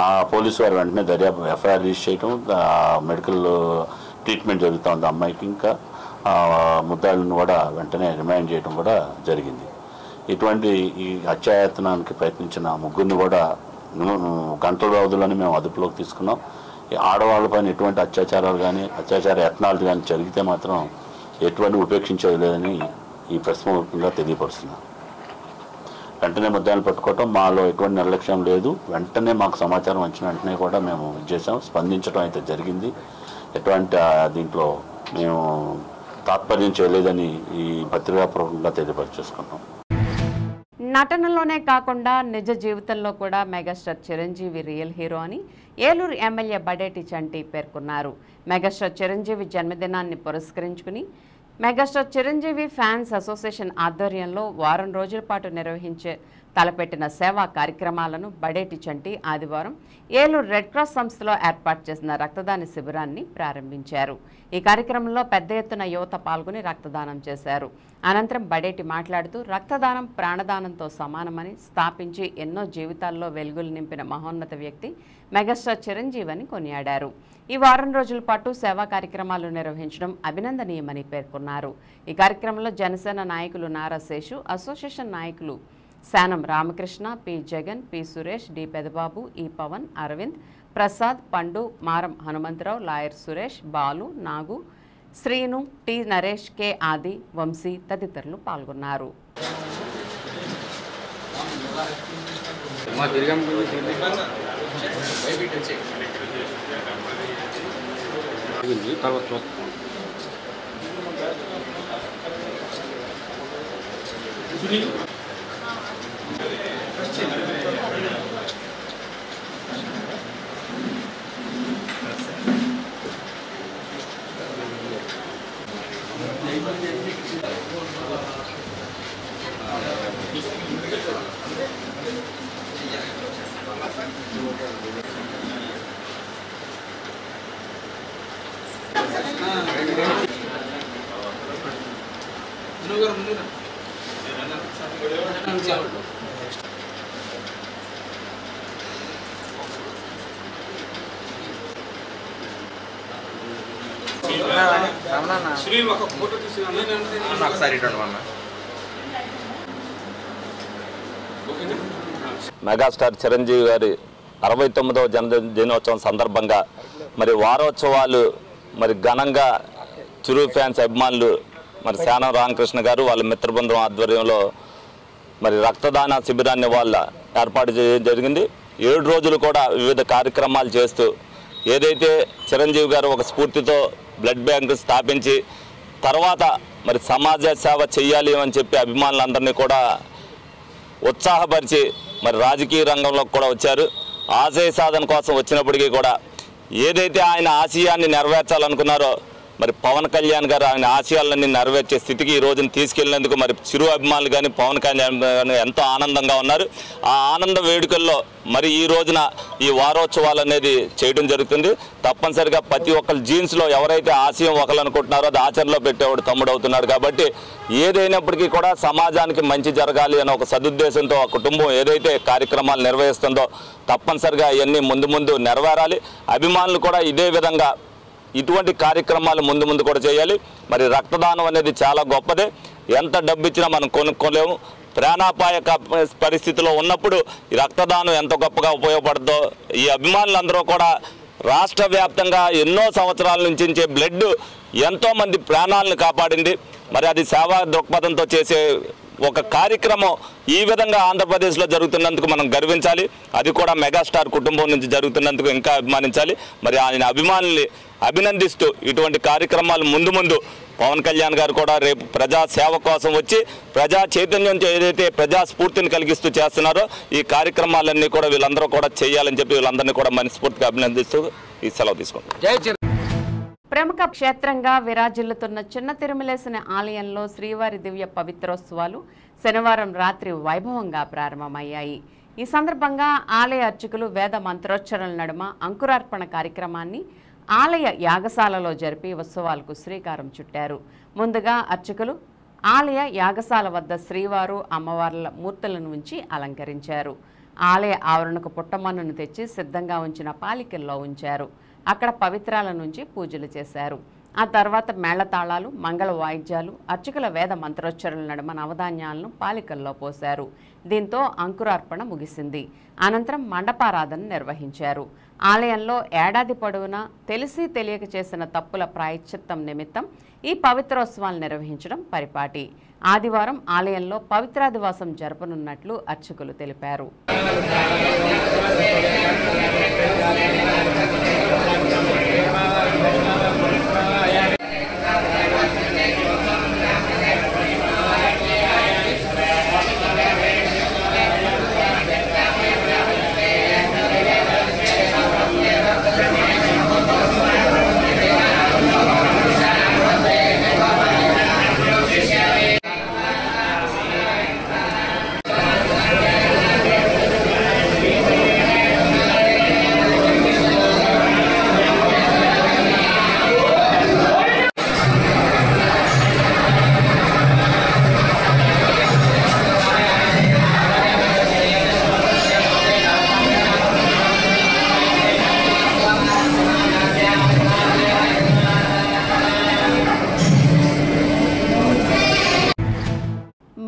ఆ పోలీసు వారు వెంటనే దర్యాప్తు ఎఫ్ఐఆర్ రిజిస్టర్ చేయడం, మెడికల్ ట్రీట్మెంట్ జరుగుతూ ఉంది అమ్మాయికి. ఇంకా ముద్దాయిలను కూడా వెంటనే రిమైండ్ చేయడం కూడా జరిగింది. ఇటువంటి ఈ హత్యాయత్నానికి ప్రయత్నించిన ముగ్గురిని కూడా గంటల వ్యవధిలోనే మేము అదుపులోకి తీసుకున్నాం. ఈ ఆడవాళ్ళపైన ఎటువంటి అత్యాచారాలు కానీ అత్యాచార యత్నాలు కానీ జరిగితే మాత్రం ఎటువంటి ఉపేక్షించేది లేదని ఈ ప్రశ్నగా తెలియపరుస్తున్నాం. వెంటనే ముద్దాయిలను పట్టుకోవటం, మాలో ఎటువంటి నిర్లక్ష్యం లేదు. వెంటనే మాకు సమాచారం వచ్చిన వెంటనే కూడా మేము చేసాం, స్పందించడం అయితే జరిగింది. ఎటువంటి దీంట్లో మేము తాత్పర్యం చేయలేదని ఈ పత్రికాపూర్వకంగా తెలియపరిచేసుకున్నాం. నటనలోనే కాకుండా నిజ జీవితంలో కూడా మెగాస్టార్ చిరంజీవి రియల్ హీరో అని ఏలూరు ఎమ్మెల్యే బడేటి చంటి పేర్కొన్నారు. మెగాస్టార్ చిరంజీవి జన్మదినాన్ని పురస్కరించుకుని మెగాస్టార్ చిరంజీవి ఫ్యాన్స్ అసోసియేషన్ ఆధ్వర్యంలో వారం రోజుల పాటు నిర్వహించే తలపెట్టిన సేవా కార్యక్రమాలను బడేటి చంటి ఆదివారం ఏలూరు రెడ్ క్రాస్ సంస్థలో ఏర్పాటు చేసిన రక్తదాన శిబిరాన్ని ప్రారంభించారు. ఈ కార్యక్రమంలో పెద్ద ఎత్తున యువత పాల్గొని రక్తదానం చేశారు. అనంతరం బడేటి మాట్లాడుతూ రక్తదానం ప్రాణదానంతో సమానమని స్థాపించి ఎన్నో జీవితాల్లో వెలుగులు నింపిన మహోన్నత వ్యక్తి మెగాస్టార్ చిరంజీవి అని కొనియాడారు. ఈ వారం రోజుల పాటు సేవా కార్యక్రమాలు నిర్వహించడం అభినందనీయమని పేర్కొన్నారు. ఈ కార్యక్రమంలో జనసేన నాయకులు నారా శేషు, అసోసియేషన్ నాయకులు Sanam Ramakrishna, P Jagan, P Suresh, D Pedababu, E Pavan, Aravind, Prasad, Pandu, Maram Hanumantharao, lawyer Suresh, Balu, Nagu, Srinu, T Naresh, K Adi, Vamsi తదితరులు పాల్గొన్నారు. మెగాస్టార్ చిరంజీవి గారి 69వ జన్మదినోత్సవం సందర్భంగా మరి వారోత్సవాలు మరి ఘనంగా చిరు ఫ్యాన్స్ అభిమానులు మరి శానం రామకృష్ణ గారు వాళ్ళ మిత్ర బృందం ఆధ్వర్యంలో మరి రక్తదాన శిబిరాన్ని వాళ్ళ ఏర్పాటు చేయడం జరిగింది. 7 రోజులు కూడా వివిధ కార్యక్రమాలు చేస్తూ ఏదైతే చిరంజీవి గారు ఒక స్ఫూర్తితో బ్లడ్ బ్యాంకు స్థాపించి తర్వాత మరి సమాజ సేవ చేయాలి అని చెప్పి అభిమానులందరినీ కూడా ఉత్సాహపరిచి మరి రాజకీయ రంగంలోకి కూడా వచ్చారు. ఆశయ సాధన కోసం వచ్చినప్పటికీ కూడా ఏదైతే ఆయన ఆశయాన్ని నెరవేర్చాలనుకున్నారో మరి పవన్ కళ్యాణ్ గారు ఆయన ఆశయాలన్నీ నెరవేర్చే స్థితికి ఈ రోజున తీసుకెళ్లినందుకు మరి చిరు అభిమానులు కానీ పవన్ కళ్యాణ్ గారు ఎంతో ఆనందంగా ఉన్నారు. ఆ ఆనంద వేడుకల్లో మరి ఈ రోజున ఈ వారోత్సవాలు అనేది చేయడం జరుగుతుంది. తప్పనిసరిగా ప్రతి ఒక్కరి జీన్స్లో ఎవరైతే ఆశయం ఒకలనుకుంటున్నారో అది ఆచరణలో పెట్టేవాడు తమ్ముడు అవుతున్నాడు. కాబట్టి ఏదైనప్పటికీ కూడా సమాజానికి మంచి జరగాలి అనే ఒక సదుద్దేశంతో ఆ కుటుంబం ఏదైతే కార్యక్రమాలు నిర్వహిస్తుందో తప్పనిసరిగా ఇవన్నీ ముందు నెరవేరాలి. అభిమానులు కూడా ఇదే విధంగా ఇటువంటి కార్యక్రమాలు ముందు కూడా చేయాలి. మరి రక్తదానం అనేది చాలా గొప్పదే. ఎంత డబ్బు ఇచ్చినా మనం కొనుక్కోలేము. ప్రాణాపాయ పరిస్థితిలో ఉన్నప్పుడు ఈ రక్తదానం ఎంత గొప్పగా ఉపయోగపడుతుందో ఈ అభిమానులందరూ కూడా రాష్ట్ర వ్యాప్తంగా ఎన్నో సంవత్సరాల నుంచి బ్లడ్ ఎంతోమంది ప్రాణాలను కాపాడింది. మరి అది సేవా దృక్పథంతో చేసే ఒక కార్యక్రమం ఈ విధంగా ఆంధ్రప్రదేశ్లో జరుగుతున్నందుకు మనం గర్వించాలి. అది కూడా మెగాస్టార్ కుటుంబం నుంచి జరుగుతున్నందుకు ఇంకా అభిమానించాలి. మరి ఆయన అభిమానుల్ని అభినందిస్తూ ఇటువంటి కార్యక్రమాలు ముందు పవన్ కళ్యాణ్ గారు కూడా రేపు ప్రజా సేవ కోసం వచ్చి ప్రజా చైతన్యం ఏదైతే ప్రజా స్ఫూర్తిని కలిగిస్తూ చేస్తున్నారో ఈ కార్యక్రమాలన్నీ కూడా వీళ్ళందరూ కూడా చేయాలని చెప్పి వీళ్ళందరినీ కూడా మనస్ఫూర్తిగా అభినందిస్తూ ఈ సెలవు తీసుకుంటాం. ప్రముఖ క్షేత్రంగా విరాజిల్లుతున్న చిన్న తిరుమలేశుని ఆలయంలో శ్రీవారి దివ్య పవిత్రోత్సవాలు శనివారం రాత్రి వైభవంగా ప్రారంభమయ్యాయి. ఈ సందర్భంగా ఆలయ అర్చకులు వేద మంత్రోచ్చరణల నడుమ అంకురార్పణ కార్యక్రమాన్ని ఆలయ యాగశాలలో జరిపి ఉత్సవాలకు శ్రీకారం చుట్టారు. ముందుగా అర్చకులు ఆలయ యాగశాల వద్ద శ్రీవారు అమ్మవార్ల మూర్తులను ఉంచి అలంకరించారు. ఆలయ ఆవరణకు పుట్టమన్నును తెచ్చి సిద్ధంగా ఉంచిన పాలికల్లో ఉంచారు. అక్కడ పవిత్రాల నుంచి పూజలు చేశారు. ఆ తర్వాత మేళతాళాలు, మంగళ వాయిద్యాలు, అర్చకుల వేద మంత్రోచ్చరణల నడుమ నవధాన్యాలను పాలికల్లో పోశారు. దీంతో అంకురార్పణ ముగిసింది. అనంతరం మండపారాధన నిర్వహించారు. ఆలయంలో ఏడాది పొడవునా తెలిసి తెలియక చేసిన తప్పుల ప్రాయశ్చిత్తం నిమిత్తం ఈ పవిత్రోత్సవాలు నిర్వహించడం పరిపాటి. ఆదివారం ఆలయంలో పవిత్రాదివాసం జరపనున్నట్లు అర్చకులు తెలిపారు.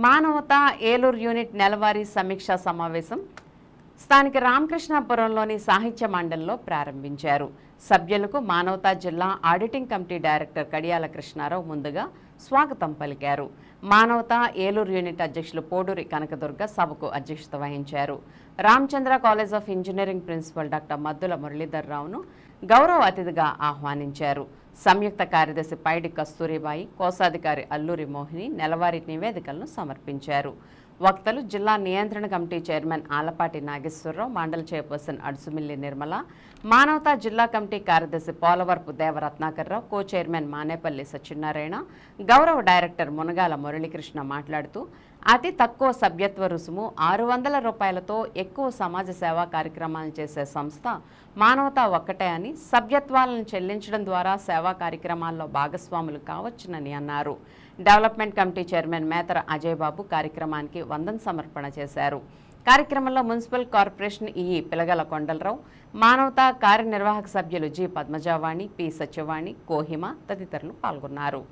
మానవత ఏలూరు యూనిట్ నెలవారీ సమీక్షా సమావేశం స్థానిక రామకృష్ణాపురంలోని సాహిత్య మండలిలో ప్రారంభించారు. సభ్యులకు మానవతా జిల్లా ఆడిటింగ్ కమిటీ డైరెక్టర్ కడియాల కృష్ణారావు ముందుగా స్వాగతం పలికారు. మానవతా ఏలూరు యూనిట్ అధ్యక్షులు పోడూరి కనకదుర్గ సభకు అధ్యక్షత వహించారు. Ramachandra college of engineering principal doctor Maddula Muralidhar రావును గౌరవ అతిథిగా ఆహ్వానించారు. సంయుక్త కార్యదర్శి పైడి కస్తూరిబాయి, కోశాధికారి అల్లూరి మోహిని నెలవారీ నివేదికలను సమర్పించారు. వక్తలు జిల్లా నియంత్రణ కమిటీ చైర్మన్ ఆలపాటి నాగేశ్వరరావు, మండల చైర్పర్సన్ అడుసుమిల్లి నిర్మల, మానవతా జిల్లా కమిటీ కార్యదర్శి పోలవరపు దేవరత్నాకర్రావు, కో చైర్మన్ మానేపల్లి సత్యనారాయణ, గౌరవ డైరెక్టర్ మునగాల మురళీకృష్ణ మాట్లాడుతూ అతి తక్కువ సభ్యత్వ రుసుము 600 రూపాయలతో ఎక్కువ సమాజ సేవా కార్యక్రమాలు చేసే సంస్థ మానవతా ఒక్కటే అని, సభ్యత్వాలను చెల్లించడం ద్వారా సేవా కార్యక్రమాల్లో భాగస్వాములు కావచ్చునని అన్నారు. డెవలప్మెంట్ కమిటీ చైర్మన్ మేతర అజయ్ బాబు కార్యక్రమానికి వందన సమర్పణ చేశారు. కార్యక్రమంలో municipal corporation EE Pilagala Kondalarao, మానవతా కార్యనిర్వాహక సభ్యులు జి పద్మజావాణి, పి సత్యవాణి, కోహిమ తదితరులు పాల్గొన్నారు.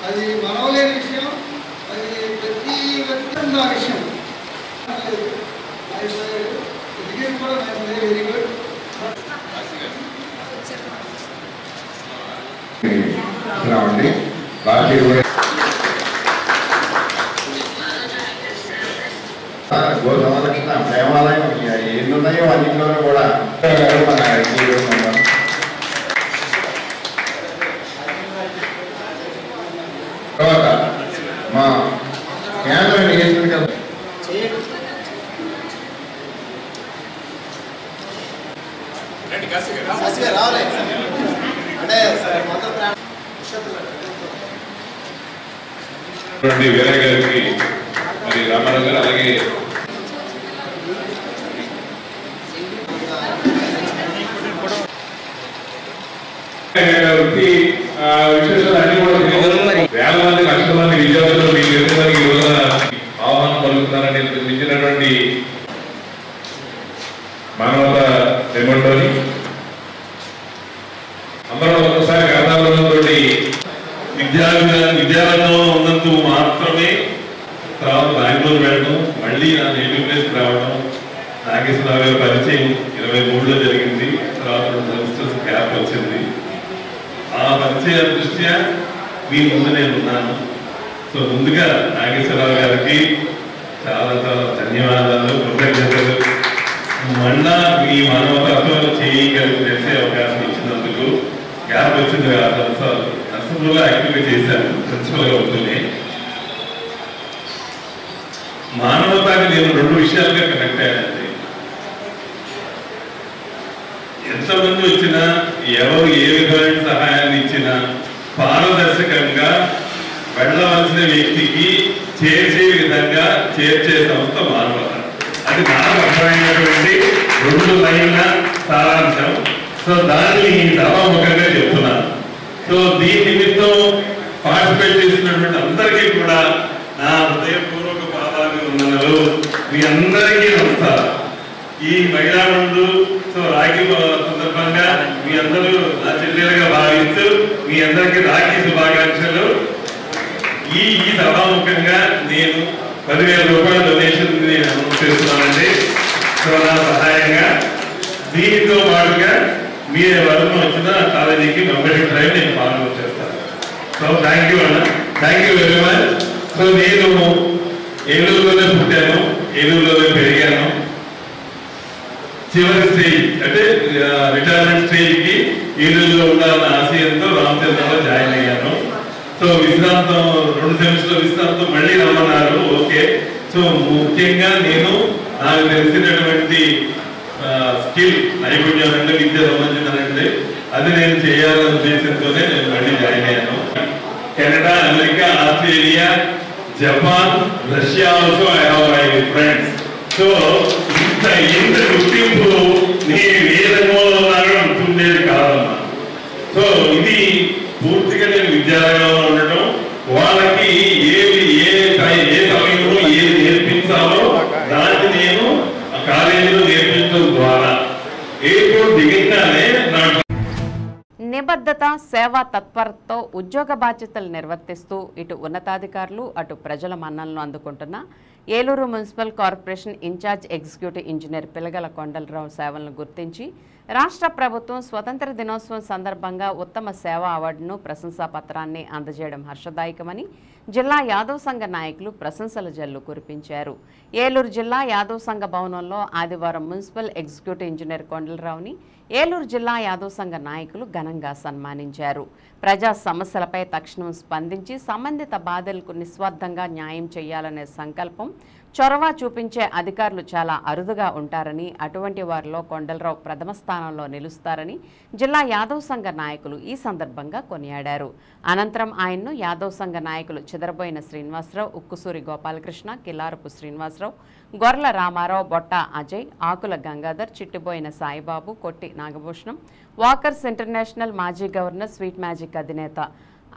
అది మనవలేని విషయం, అది ప్రతి వ్యక్తి విషయం. Very good. గోదావరి ప్రేమాలయం ఎన్ని ఉన్నాయో అన్నింటిలోనూ కూడా తర్వాత మా కేంద్ర నియోజకవర్గం వీరయ్య గారికి, మరి రామారావు గారు, అలాగే విశేషాలు అన్ని కూడా వేల మంది, లక్షల మంది విద్యార్థులు మీకు ఎంతమంది ఈ రోజున ఆహ్వానం పలుకుతున్నారని నిర్మించినటువంటి మానవత నిర్మాణంలోని అందరం ఒకసారి గ్రంథాలతో విద్యారంగంలో ఉన్నందుకు మాత్రమే తర్వాత బెంగళూరు వెళ్ళడం, మళ్ళీ నా నేటివ్ ప్లేస్ రావడం, నాగేశ్వరరావు గారి పరిచయం 23లో జరిగింది. తర్వాత 2 సెమిస్టర్స్ గ్యాప్ వచ్చింది. ఆ పరిచయ దృష్ట్యా మీ ముందు నేను ఉన్నాను. సో ముందుగా నాగేశ్వరరావు గారికి చాలా చాలా ధన్యవాదాలు, కృతజ్ఞతలు. మళ్ళా మీ మానవతత్వం చేయగలిగే అవకాశం ఇచ్చినందుకు. గ్యాప్ వచ్చింది కాదు, నర్సంలో యాక్టివ్గా చేశాను ప్రిన్సిపల్గా ఉంటుంది. మానవతాన్ని నేను 2 విషయాలుగా కనెక్ట్ అయ్యానండి. ఎంతమంది వచ్చినా, ఎవరు ఏ విధమైన సహాయాన్ని ఇచ్చినా పారదర్శకంగా వెళ్ళవలసిన వ్యక్తికి చేర్చే విధంగా చేర్చే సంస్థ మానవత. అది నాకు అర్థమైనటువంటి 2 లైన్ల సారాంశం. సో దాన్ని సభాముఖంగా చెప్తున్నాను. సో దీని నిమిత్తం పార్టిసిపేట్ చేసినటువంటి అందరికీ కూడా నా హృదయపూర్వక పాదాభివందనలు. మీ అందరికీ నమస్కారం. ఈ మహిళా బంధు రాఖీ సందర్భంగా మీ అందరూ నా చెల్లెలుగా భావిస్తూ మీ అందరికీ రాఖీ శుభాకాంక్షలు. ఈ సభాముఖంగా నేను 10,000 రూపాయల డొనేషన్ నేను అనౌన్స్ చేస్తున్నానండి. సో నా సహాయంగా దీనితో పాటుగా మీరు ఎవరైనా వచ్చిన కాలేజీకి మెంబర్షిప్ డ్రైవ్ నేను ఫాలో చేస్తాను. సో థ్యాంక్ యూ అన్న, thank you very much. So నేను ఏలూరులోనే పుట్టాను, ఏలూరులోనే పెరిగాను. చివరి స్టేజ్ అంటే రిటైర్మెంట్ స్టేజ్కి ఏలూరులో ఉండాలన్న ఆశయంతో రామచంద్రలో జాయిన్ అయ్యాను. సో విశ్రాంతం 2 సెమిస్టర్ల విశ్రాంతం మళ్ళీ రమ్మన్నారు. ఓకే. సో ముఖ్యంగా నేను నాకు తెలిసినటువంటి స్కిల్, నైపుణ్యం అంటే విద్య సంబంధించినంటే అది నేను చేయాలనే ఉద్దేశంతోనే నేను మళ్ళీ జాయిన్ అయ్యాను. Canada, America, Australia, Japan, Russia also I have my friends. So ఇంత గుర్తింపు నేను ఏ రంగంలో ఉన్నానో అంటుండేది కాదమ్మా. సో ఇది పూర్తిగా నేను విద్యాలయంలో ఉండటం, వాళ్ళకి ఏ సమయంలో ఏది నేర్పించాలో దాన్ని నేను కాలేజీలో నేర్పించడం ద్వారా ఎయిర్పోర్ట్ దిగగానే నాకు నిబద్ధత, సేవా తత్పరతతో ఉద్యోగ బాధ్యతలు నిర్వర్తిస్తూ ఇటు ఉన్నతాధికారులు అటు ప్రజల మన్ననలు అందుకుంటున్న Eluru municipal corporation in charge executive engineer Pilagala Kondalarao సేవలను గుర్తించి రాష్ట్ర ప్రభుత్వం స్వతంత్ర దినోత్సవం సందర్భంగా ఉత్తమ సేవా అవార్డును ప్రశంసా పత్రాన్ని అందజేయడం హర్షదాయకమని జిల్లా యాదవ్ సంఘ నాయకులు ప్రశంసల జల్లు కురిపించారు. ఏలూరు జిల్లా యాదవ్ సంఘ భవనంలో ఆదివారం మున్సిపల్ ఎగ్జిక్యూటివ్ ఇంజనీర్ కొండలరావుని ఏలూరు జిల్లా యాదవ్ సంఘ నాయకులు ఘనంగా సన్మానించారు. ప్రజా సమస్యలపై తక్షణం స్పందించి సంబంధిత బాధలకు నిస్వార్థంగా న్యాయం చేయాలనే సంకల్పం, చొరవ చూపించే అధికారులు చాలా అరుదుగా ఉంటారని, అటువంటి వారిలో కొండలరావు ప్రథమ స్థానంలో నిలుస్తారని జిల్లా యాదవ్ సంఘ నాయకులు ఈ సందర్భంగా కొనియాడారు. అనంతరం ఆయన్ను యాదవ్ సంఘ నాయకులు చిదరబోయిన శ్రీనివాసరావు, ఉక్కుసూరి గోపాలకృష్ణ, కిల్లారపు శ్రీనివాసరావు, గొర్ల రామారావు, బొట్ట అజయ్, ఆకుల గంగాధర్, చిట్టిబోయిన సాయిబాబు, కొట్టి నాగభూషణం, వాకర్స్ ఇంటర్నేషనల్ మాజీ గవర్నర్, స్వీట్ మ్యాజిక్ అధినేత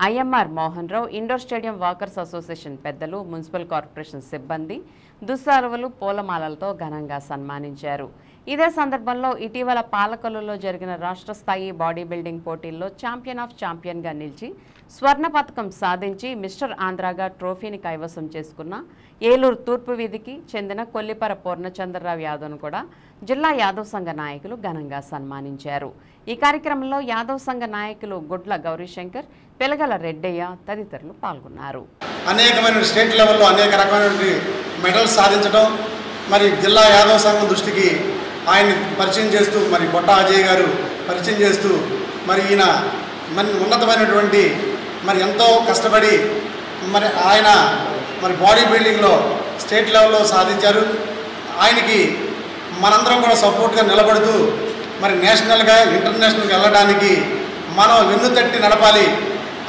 IMR Mohan Rao, indoor stadium walkers association పెద్దలు, మున్సిపల్ కార్పొరేషన్ సిబ్బంది దుస్సాలువలు, పూలమాలలతో ఘనంగా సన్మానించారు. ఇదే సందర్భంలో ఇటీవల పాలకొల్లులో జరిగిన రాష్ట్ర స్థాయి బాడీ బిల్డింగ్ పోటీల్లో ఛాంపియన్ ఆఫ్ ఛాంపియన్గా నిలిచి స్వర్ణ పథకం సాధించి మిస్టర్ ఆంధ్రాగా ట్రోఫీని కైవసం చేసుకున్న ఏలూరు తూర్పు వీధికి చెందిన కొల్లిపర పూర్ణచంద్రరావు యాదవ్ను కూడా జిల్లా యాదవ్ సంఘ నాయకులు ఘనంగా సన్మానించారు. ఈ కార్యక్రమంలో యాదవ్ సంఘ నాయకులు గుడ్ల గౌరీశంకర్, పిలగల రెడ్డయ్య తదితరులు పాల్గొన్నారు. అనేకమైన స్టేట్ లెవెల్లో అనేక రకమైనటువంటి మెడల్స్ సాధించడం, మరి జిల్లా యాదవ్ సంఘం దృష్టికి ఆయన్ని పరిచయం చేస్తూ, మరి బొట్ట అజయ్ గారు పరిచయం చేస్తూ, మరి ఈయన మరి ఉన్నతమైనటువంటి మరి ఎంతో కష్టపడి మరి ఆయన మరి బాడీ బిల్డింగ్లో స్టేట్ లెవెల్లో సాధించారు. ఆయనకి మనందరం కూడా సపోర్ట్గా నిలబడుతూ మరి నేషనల్గా ఇంటర్నేషనల్గా వెళ్ళడానికి మనం వెన్నుతట్టి నడపాలి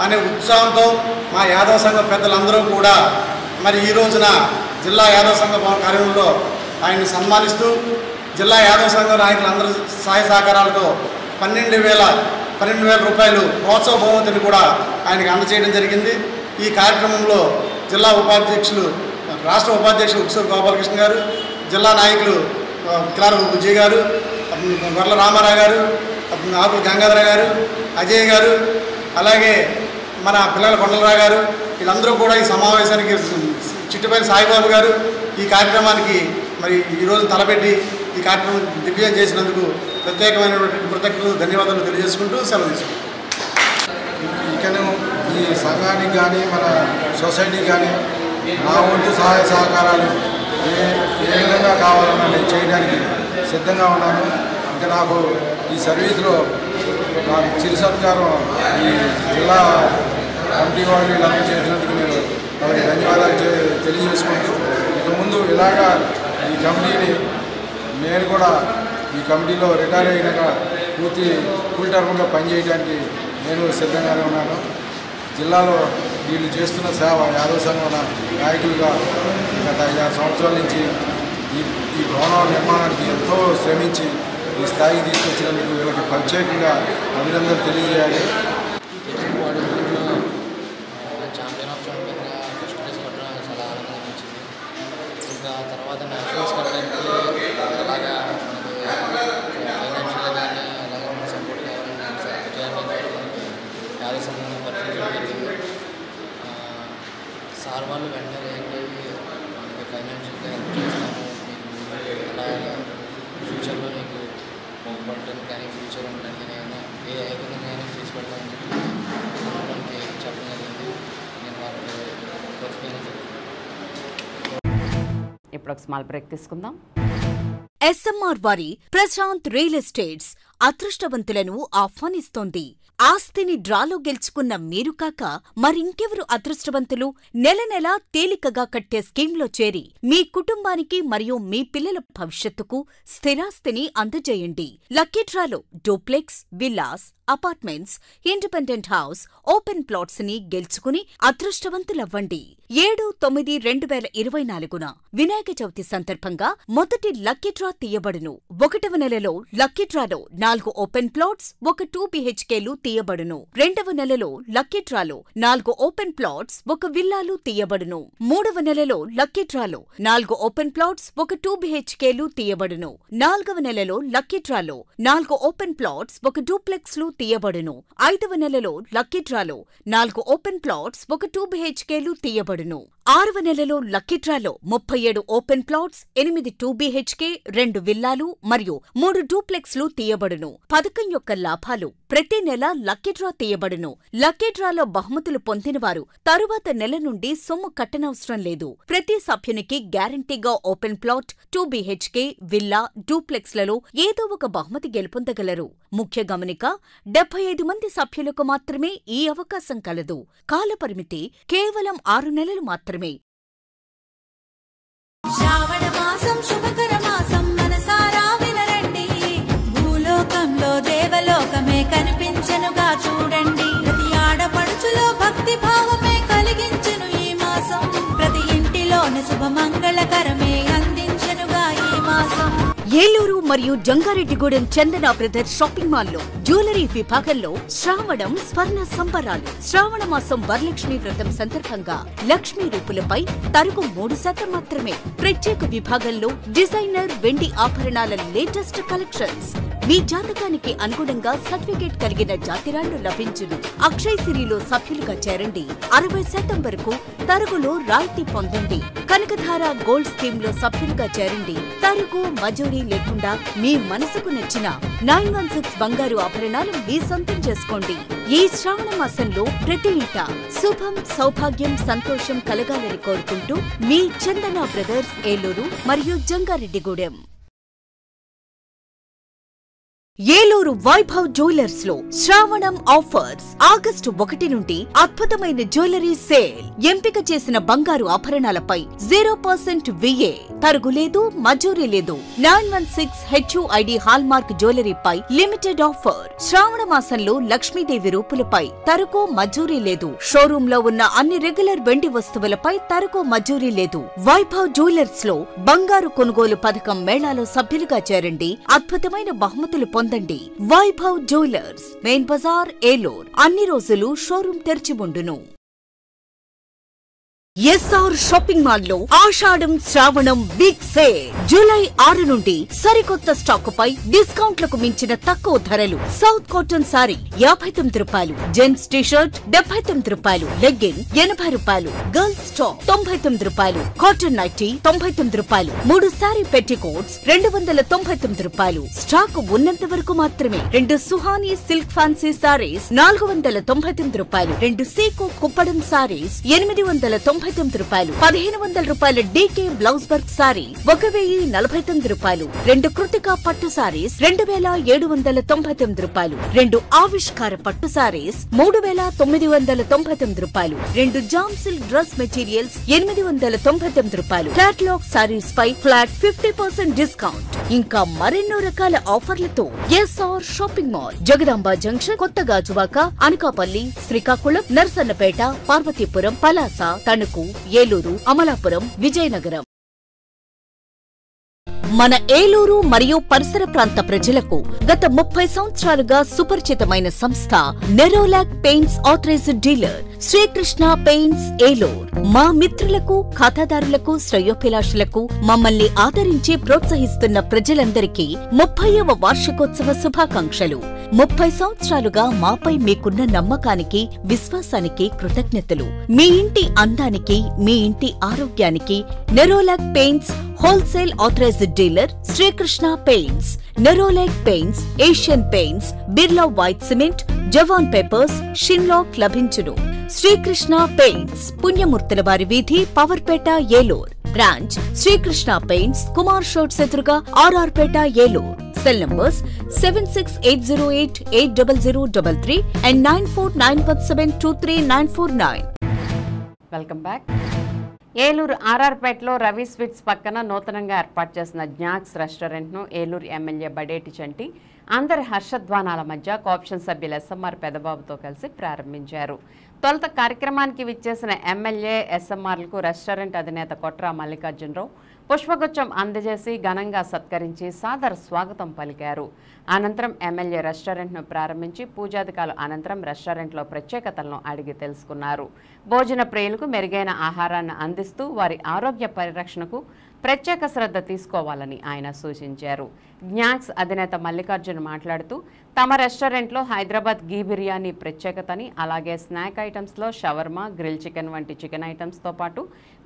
అనే ఉత్సాహంతో మా యాదవ్ సంఘ పెద్దలందరూ కూడా మరి ఈ రోజున జిల్లా యాదవ్ సంఘ కార్యంలో ఆయన్ని సన్మానిస్తూ జిల్లా యాదవ్ సంఘ నాయకులందరూ సహాయ సహకారాలతో 12,000 రూపాయలు ప్రోత్సాహ బహుమతిని కూడా ఆయనకు అందజేయడం జరిగింది. ఈ కార్యక్రమంలో జిల్లా ఉపాధ్యక్షులు, రాష్ట్ర ఉపాధ్యక్షులు ఉక్సూరి గోపాలకృష్ణ గారు, జిల్లా నాయకులు కిలారపు బుజ్జి గారు, గొర్ల రామారావు గారు, ఆకుల గంగాధర గారు, అజయ్ గారు, అలాగే మన పిల్లల కొండలరావు గారు, వీళ్ళందరూ కూడా ఈ సమావేశానికి, చిట్టిపల్లి సాయిబాబు గారు ఈ కార్యక్రమానికి మరి ఈరోజు తలపెట్టి ఈ కార్యక్రమం దిగ్విజయం చేసినందుకు ప్రత్యేకమైనటువంటి కృతజ్ఞతలు, ధన్యవాదాలు తెలియజేసుకుంటూ సెలవు తీసుకుంటాం. ఇకను ఈ సంఘానికి కానీ మన సొసైటీకి కానీ నా వంతు సహాయ సహకారాలు ఏ విధంగా కావాలన్నా నేను చేయడానికి సిద్ధంగా ఉన్నాను. ఇంకా నాకు ఈ సర్వీస్లో నాకు చిరు సత్కారం ఈ జిల్లా కమిటీ వాళ్ళు వీళ్ళందరూ చేసినందుకు నేను వాళ్ళకి ధన్యవాదాలు తెలియజేసుకుంటూ ఇక ముందు ఇలాగా ఈ కమిటీని నేను కూడా ఈ కమిటీలో రిటైర్ అయినాక ఫుల్ టర్మ్గా పనిచేయడానికి నేను సిద్ధంగానే ఉన్నాను. జిల్లాలో వీళ్ళు చేస్తున్న సేవ యాదవ సంఘం నాయకులుగా గత 5-6 సంవత్సరాల నుంచి ఈ భవనాల నిర్మాణానికి ఎంతో శ్రమించి ఈ స్థాయికి తీసుకొచ్చినందుకు వీళ్ళకి ప్రత్యేకంగా అభినందనలు తెలియజేయాలి. ఛాంపియన్ ఆఫ్ ఛాంపియన్గా ఫస్ట్ ప్రైజ్ కొట్టడం చాలా ఆనందంగా అనిపించింది. ఇంకా తర్వాత నేషనల్స్ కట్టడానికి అలాగా ఫైనాన్షియల్గా కానీ అలాగే మన సపోర్ట్ కావాలని విజయాన్ని కూడా మనకి యాదవ సంఘం పరిచయం జరిగింది. సార్ వాళ్ళు వెంటనే ఏంటి మనకి ఫైనాన్షియల్గా హెల్ప్ చేస్తాము, మీకు ఎలా ఫ్యూచర్లో మీకు బాగుపడటానికి కానీ ఫ్యూచర్ ఉండడానికి కానీ ఏ విధంగా అయినా చేసి పెడతామని చెప్పి మనకి చెప్పడం జరిగింది. నేను వాళ్ళకి కోరుకునే ఇప్పుడు ఒక స్మాల్ బ్రేక్ తీసుకుందాం. ఎస్ఎంఆర్ వారి ప్రశాంత్ రియల్ ఎస్టేట్స్ అదృష్టవంతులను ఆహ్వానిస్తోంది. ఆస్తిని డ్రాలో గెలుచుకున్న మీరు కాక మరింకెవరు అదృష్టవంతులు? నెల నెలా తేలికగా కట్టే స్కీమ్లో చేరి మీ కుటుంబానికి మరియు మీ పిల్లల భవిష్యత్తుకు స్థిరాస్తిని అందజేయండి. లక్కీ డ్రాలో duplex, villas, apartments, independent house, open plots ని గెలుచుకుని అదృష్టవంతులవ్వండి. 7/9/2024 వినాయక చవితి సందర్భంగా మొదటి లక్కీ డ్రా తీయబడును. 1వ నెలలో లక్కీ డ్రాలో 4 ఓపెన్ ప్లాట్స్, 1 2 BHKలు తీయబడును. 2వ నెలలో లక్కీ డ్రాలో 4 ఓపెన్ ప్లాట్స్, 1 విల్లాలు తీయబడును. 3వ నెలలో లక్కీ డ్రాలో 4 ఓపెన్ ప్లాట్స్, 1 2 BHKలు తీయబడును. 4వ నెలలో లక్కీ డ్రాలో 4 ఓపెన్ ప్లాట్స్, 1 డూప్లెక్స్లు తీయబడును. 5వ నెలలో లక్కీ డ్రాలో 4 ఓపెన్ ప్లాట్స్, 1 2 BHKలు తీయబడును. 6వ నెలలో లక్కీ డ్రాలో 37 ఓపెన్ ప్లాట్స్, 8 2 BHK, 2 విల్లాలు మరియు 3 డూప్లెక్స్లు తీయబడును. పథకం యొక్క లాభాలు ప్రతి నెల లక్కీ డ్రా తీయబడును. లక్కీ డ్రాలో బహుమతులు పొందినవారు తరువాత నెల నుండి సొమ్ము కట్టనవసరం లేదు. ప్రతి సభ్యునికి గ్యారంటీగా ఓపెన్ ప్లాట్, 2 BHK, విల్లా, డూప్లెక్స్లలో ఏదో ఒక బహుమతి గెలుపొందగలరు. ముఖ్య గమనిక: 75 మంది సభ్యులకు మాత్రమే ఈ అవకాశం కలదు. కాలపరిమితి కేవలం 6 నెలలు మాత్రమే. శ్రావణ మాసం శుభకర మాసం, మనసారా వినరండి. భూలోకంలో దేవలోకమే కనిపించెనుగా చూడండి. ప్రతి ఆడపడుచులో భక్తి భావమే కలిగించెను ఈ మాసం. ప్రతి ఇంటిలోని శుభమంగళకరమే అందించెనుగా ఈ మాసం. ఏలూరు మరియు జంగారెడ్డిగూడెం చందన బ్రదర్స్ షాపింగ్ మాల్లో జ్యువెలరీ విభాగంలో శ్రావణం స్వర్ణ సంబరాలు. శ్రావణ మాసం వరలక్ష్మి వ్రతం సందర్భంగా లక్ష్మీ రూపులపై తరుగు 3% మాత్రమే. ప్రత్యేక విభాగంలో డిజైనర్ వెండి ఆభరణాల లేటెస్ట్ కలెక్షన్స్. మీ జాతకానికి అనుగుణంగా సర్టిఫికేట్ కలిగిన జాతిరాళ్లు లభించును. అక్షయ్ సిరిలో సభ్యులుగా చేరండి. 60% వరకు తరుగులో రాయితీ పొందండి. కనకధార గోల్డ్ స్కీమ్ లో సభ్యులుగా చేరండి. తరుగు మజూరీ లేకుండా మీ మనసుకు నచ్చిన 916 బంగారు ఆభరణాలు మీ సొంతం చేసుకోండి. ఈ శ్రావణ మాసంలో ప్రతి ఇంట శుభం, సౌభాగ్యం, సంతోషం కలగాలని కోరుకుంటూ మీ చందన బ్రదర్స్, ఏలూరు మరియు జంగారెడ్డిగూడెం. ఏలూరు వైభవ్ జ్యువెలర్స్ లో శ్రావణం ఆఫర్స్. ఆగస్టు 1 నుండి అద్భుతమైన జ్యువెలరీ సేల్. ఎంపిక చేసిన బంగారు ఆభరణాలపై 0% VA, తరుగులేదు, మజూరీ లేదు. 916 HUID హాల్మార్క్ జ్యువెలరీపై లిమిటెడ్ ఆఫర్. శ్రావణ మాసంలో లక్ష్మీదేవి రూపులపై తరుగు, మజూరీ లేదు. షోరూమ్ లో ఉన్న అన్ని రెగ్యులర్ వెండి వస్తువులపై తరుగు, మజూరీ లేదు. వైభవ్ జ్యువెలర్స్ లో బంగారు కొనుగోలు పథకం మేళాలో సభ్యులుగా చేరండి. అద్భుతమైన బహుమతులు పొందండి. Vaibhav jewellers, main Bazar, Eluru. అన్ని రోజులు షోరూం తెరిచి ఉండును. ఎస్ఆర్ షాపింగ్ మాల్ లో ఆషాఢం శ్రావణం బిగ్ సేల్ జూలై 6 నుండి సరికొత్త స్టాకు పై డిస్కౌంట్లకు మించిన తక్కువ ధరలు. సౌత్ కాటన్ సారీ 59 రూపాయలు, జెంట్స్ టీషర్ట్ 79 రూపాయలు, లెగ్గిన్ 80 రూపాయలు, గర్ల్స్ టాప్ 99 రూపాయలు, కాటన్ నైటీ 99 రూపాయలు, 3 సారీ పెట్టికోట్స్ 299 రూపాయలు. స్టాకు ఉన్నంత వరకు మాత్రమే. 2 సుహానీ సిల్క్ ఫ్యాన్సీ సారీస్ 499 రూపాయలు, 2 సీకో కుప్పడం సారీస్ 899 రూపాయలు, 1500 రూపాయల డీకే బ్లౌజ్ వర్క్ సారీ 1049 రూపాయలు, 2 కృతికా పట్టు సారీస్ 2799 రూపాయలు, 2 ఆవిష్కార పట్టు సారీస్ 3999 రూపాయలు, 2 జామ్ సిల్క్ డ్రెస్ మెటీరియల్స్ 899 రూపాయలు. కేటలాగ్ సారీస్ పై ఫ్లాట్ 50% డిస్కౌంట్. ఇంకా మరెన్నో రకాల ఆఫర్లతో SR shopping mall, Jagadamba junction, కొత్త గాజువాక, అనకాపల్లి, శ్రీకాకుళం, నర్సన్నపేట, పార్వతీపురం, పలాస, తణుకు, ఏలూరు, అమలాపురం, విజయనగరం. మన ఏలూరు మరియు పరిసర ప్రాంత ప్రజలకు గత 30 సంవత్సరాలుగా సుపరిచితమైన సంస్థ Nerolac paints authorised dealer Srikrishna paints Eluru. మా మిత్రులకు, ఖాతాదారులకు, శ్రేయోభిలాషులకు, మమ్మల్ని ఆదరించి ప్రోత్సహిస్తున్న ప్రజలందరికీ 30వ వార్షికోత్సవ శుభాకాంక్షలు. 30 సంవత్సరాలుగా మాపై మీకున్న నమ్మకానికి, విశ్వాసానికి కృతజ్ఞతలు. మీ ఇంటి అందానికి, మీ ఇంటి ఆరోగ్యానికి Nerolac paints wholesale authorized dealer Srikrishna paints, Nerolac paints, Asian paints, Birla white cement, జవాన్ పేపర్స్, షిన్లాక్ లభించును. శ్రీకృష్ణ పెయింట్స్, పుణ్యమూర్తుల వారి వీధి, పవర్పేట, ఏలూరు. బ్రాంచ్ శ్రీకృష్ణ పెయింట్స్, కుమార్ షోట్స్ ఎదురుగా, RR Peta, Eluru. Cell numbers 7680880033 and 9491723949. Welcome back. Eluru ఆర్ఆర్పేటలో రవి స్వీట్స్ పక్కన నూతనంగా ఏర్పాటు చేసిన జ్ఞాక్స్ రెస్టారెంట్ను ఏలూరు ఎమ్మెల్యే బడేటి చంటి అందరి హర్షధ్వానాల మధ్య కోఆప్షన్ సభ్యులు ఎస్ఎంఆర్ పెదబాబుతో కలిసి ప్రారంభించారు. తొలుత కార్యక్రమానికి విచ్చేసిన ఎమ్మెల్యే, ఎస్ఎంఆర్లకు రెస్టారెంట్ అధినేత కొట్ర మల్లికార్జునరావు పుష్పగుచ్చం అందజేసి ఘనంగా సత్కరించి సాదర స్వాగతం పలికారు. అనంతరం ఎమ్మెల్యే రెస్టారెంట్ను ప్రారంభించి పూజాధికారుల అనంతరం రెస్టారెంట్లో ప్రత్యేకతలను అడిగి తెలుసుకున్నారు. భోజన ప్రియులకు మెరుగైన ఆహారాన్ని అందిస్తూ వారి ఆరోగ్య పరిరక్షణకు ప్రత్యేక శ్రద్ధ తీసుకోవాలని ఆయన సూచించారు. జ్ఞాక్స్ అధినేత మల్లికార్జున్ మాట్లాడుతూ తమ రెస్టారెంట్లో హైదరాబాద్ గీ బిర్యానీ ప్రత్యేకతని, అలాగే స్నాక్ ఐటమ్స్లో షవర్మా, గ్రిల్ చికెన్ వంటి చికెన్ ఐటమ్స్తో పాటు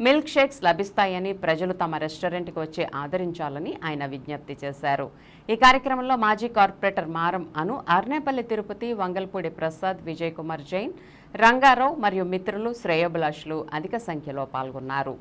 మిల్క్ షేక్స్ లభిస్తాయని, ప్రజలు తమ రెస్టారెంట్కి వచ్చి ఆదరించాలని ఆయన విజ్ఞప్తి చేశారు. ఈ కార్యక్రమంలో మాజీ కార్పొరేటర్ మారం అను, అర్నేపల్లి తిరుపతి, వంగల్పూడి ప్రసాద్, విజయ్ కుమార్ జైన్, రంగారావు మరియు మిత్రులు, శ్రేయోభిలాషులు అధిక సంఖ్యలో పాల్గొన్నారు.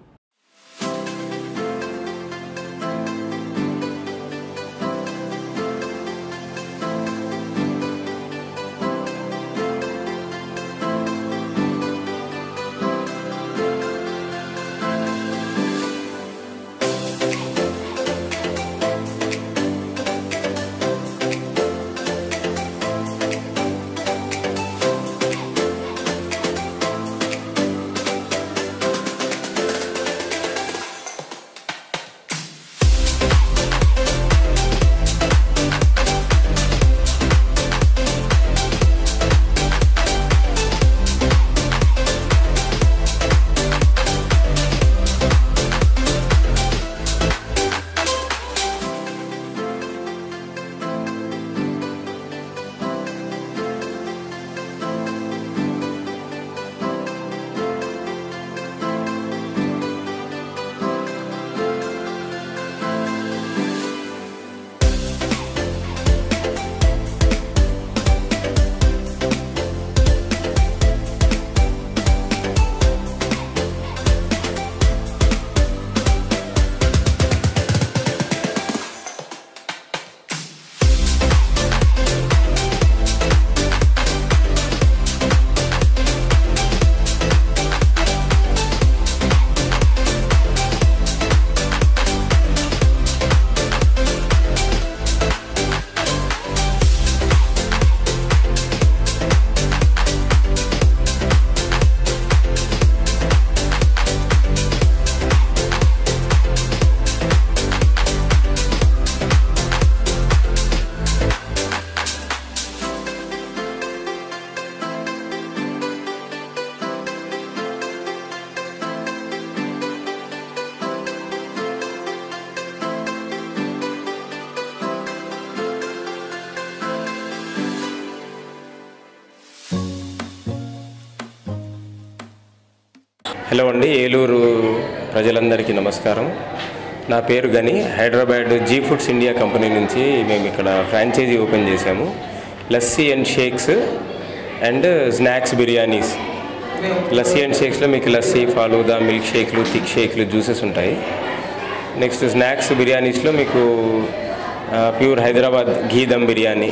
హలో అండి, ఏలూరు ప్రజలందరికీ నమస్కారం. నా పేరు Gani. Hyderabad G foods India company నుంచి మేము ఇక్కడ ఫ్రాంచైజీ ఓపెన్ చేశాము. Lassi and shakes and snacks biryanis. Lassi and షేక్స్లో మీకు లస్సీ, ఫాలూదా, మిల్క్ షేక్లు, థిక్ షేక్లు, జ్యూసెస్ ఉంటాయి. నెక్స్ట్ స్నాక్స్ బిర్యానీస్లో మీకు pure Hyderabad ghee dum biryani,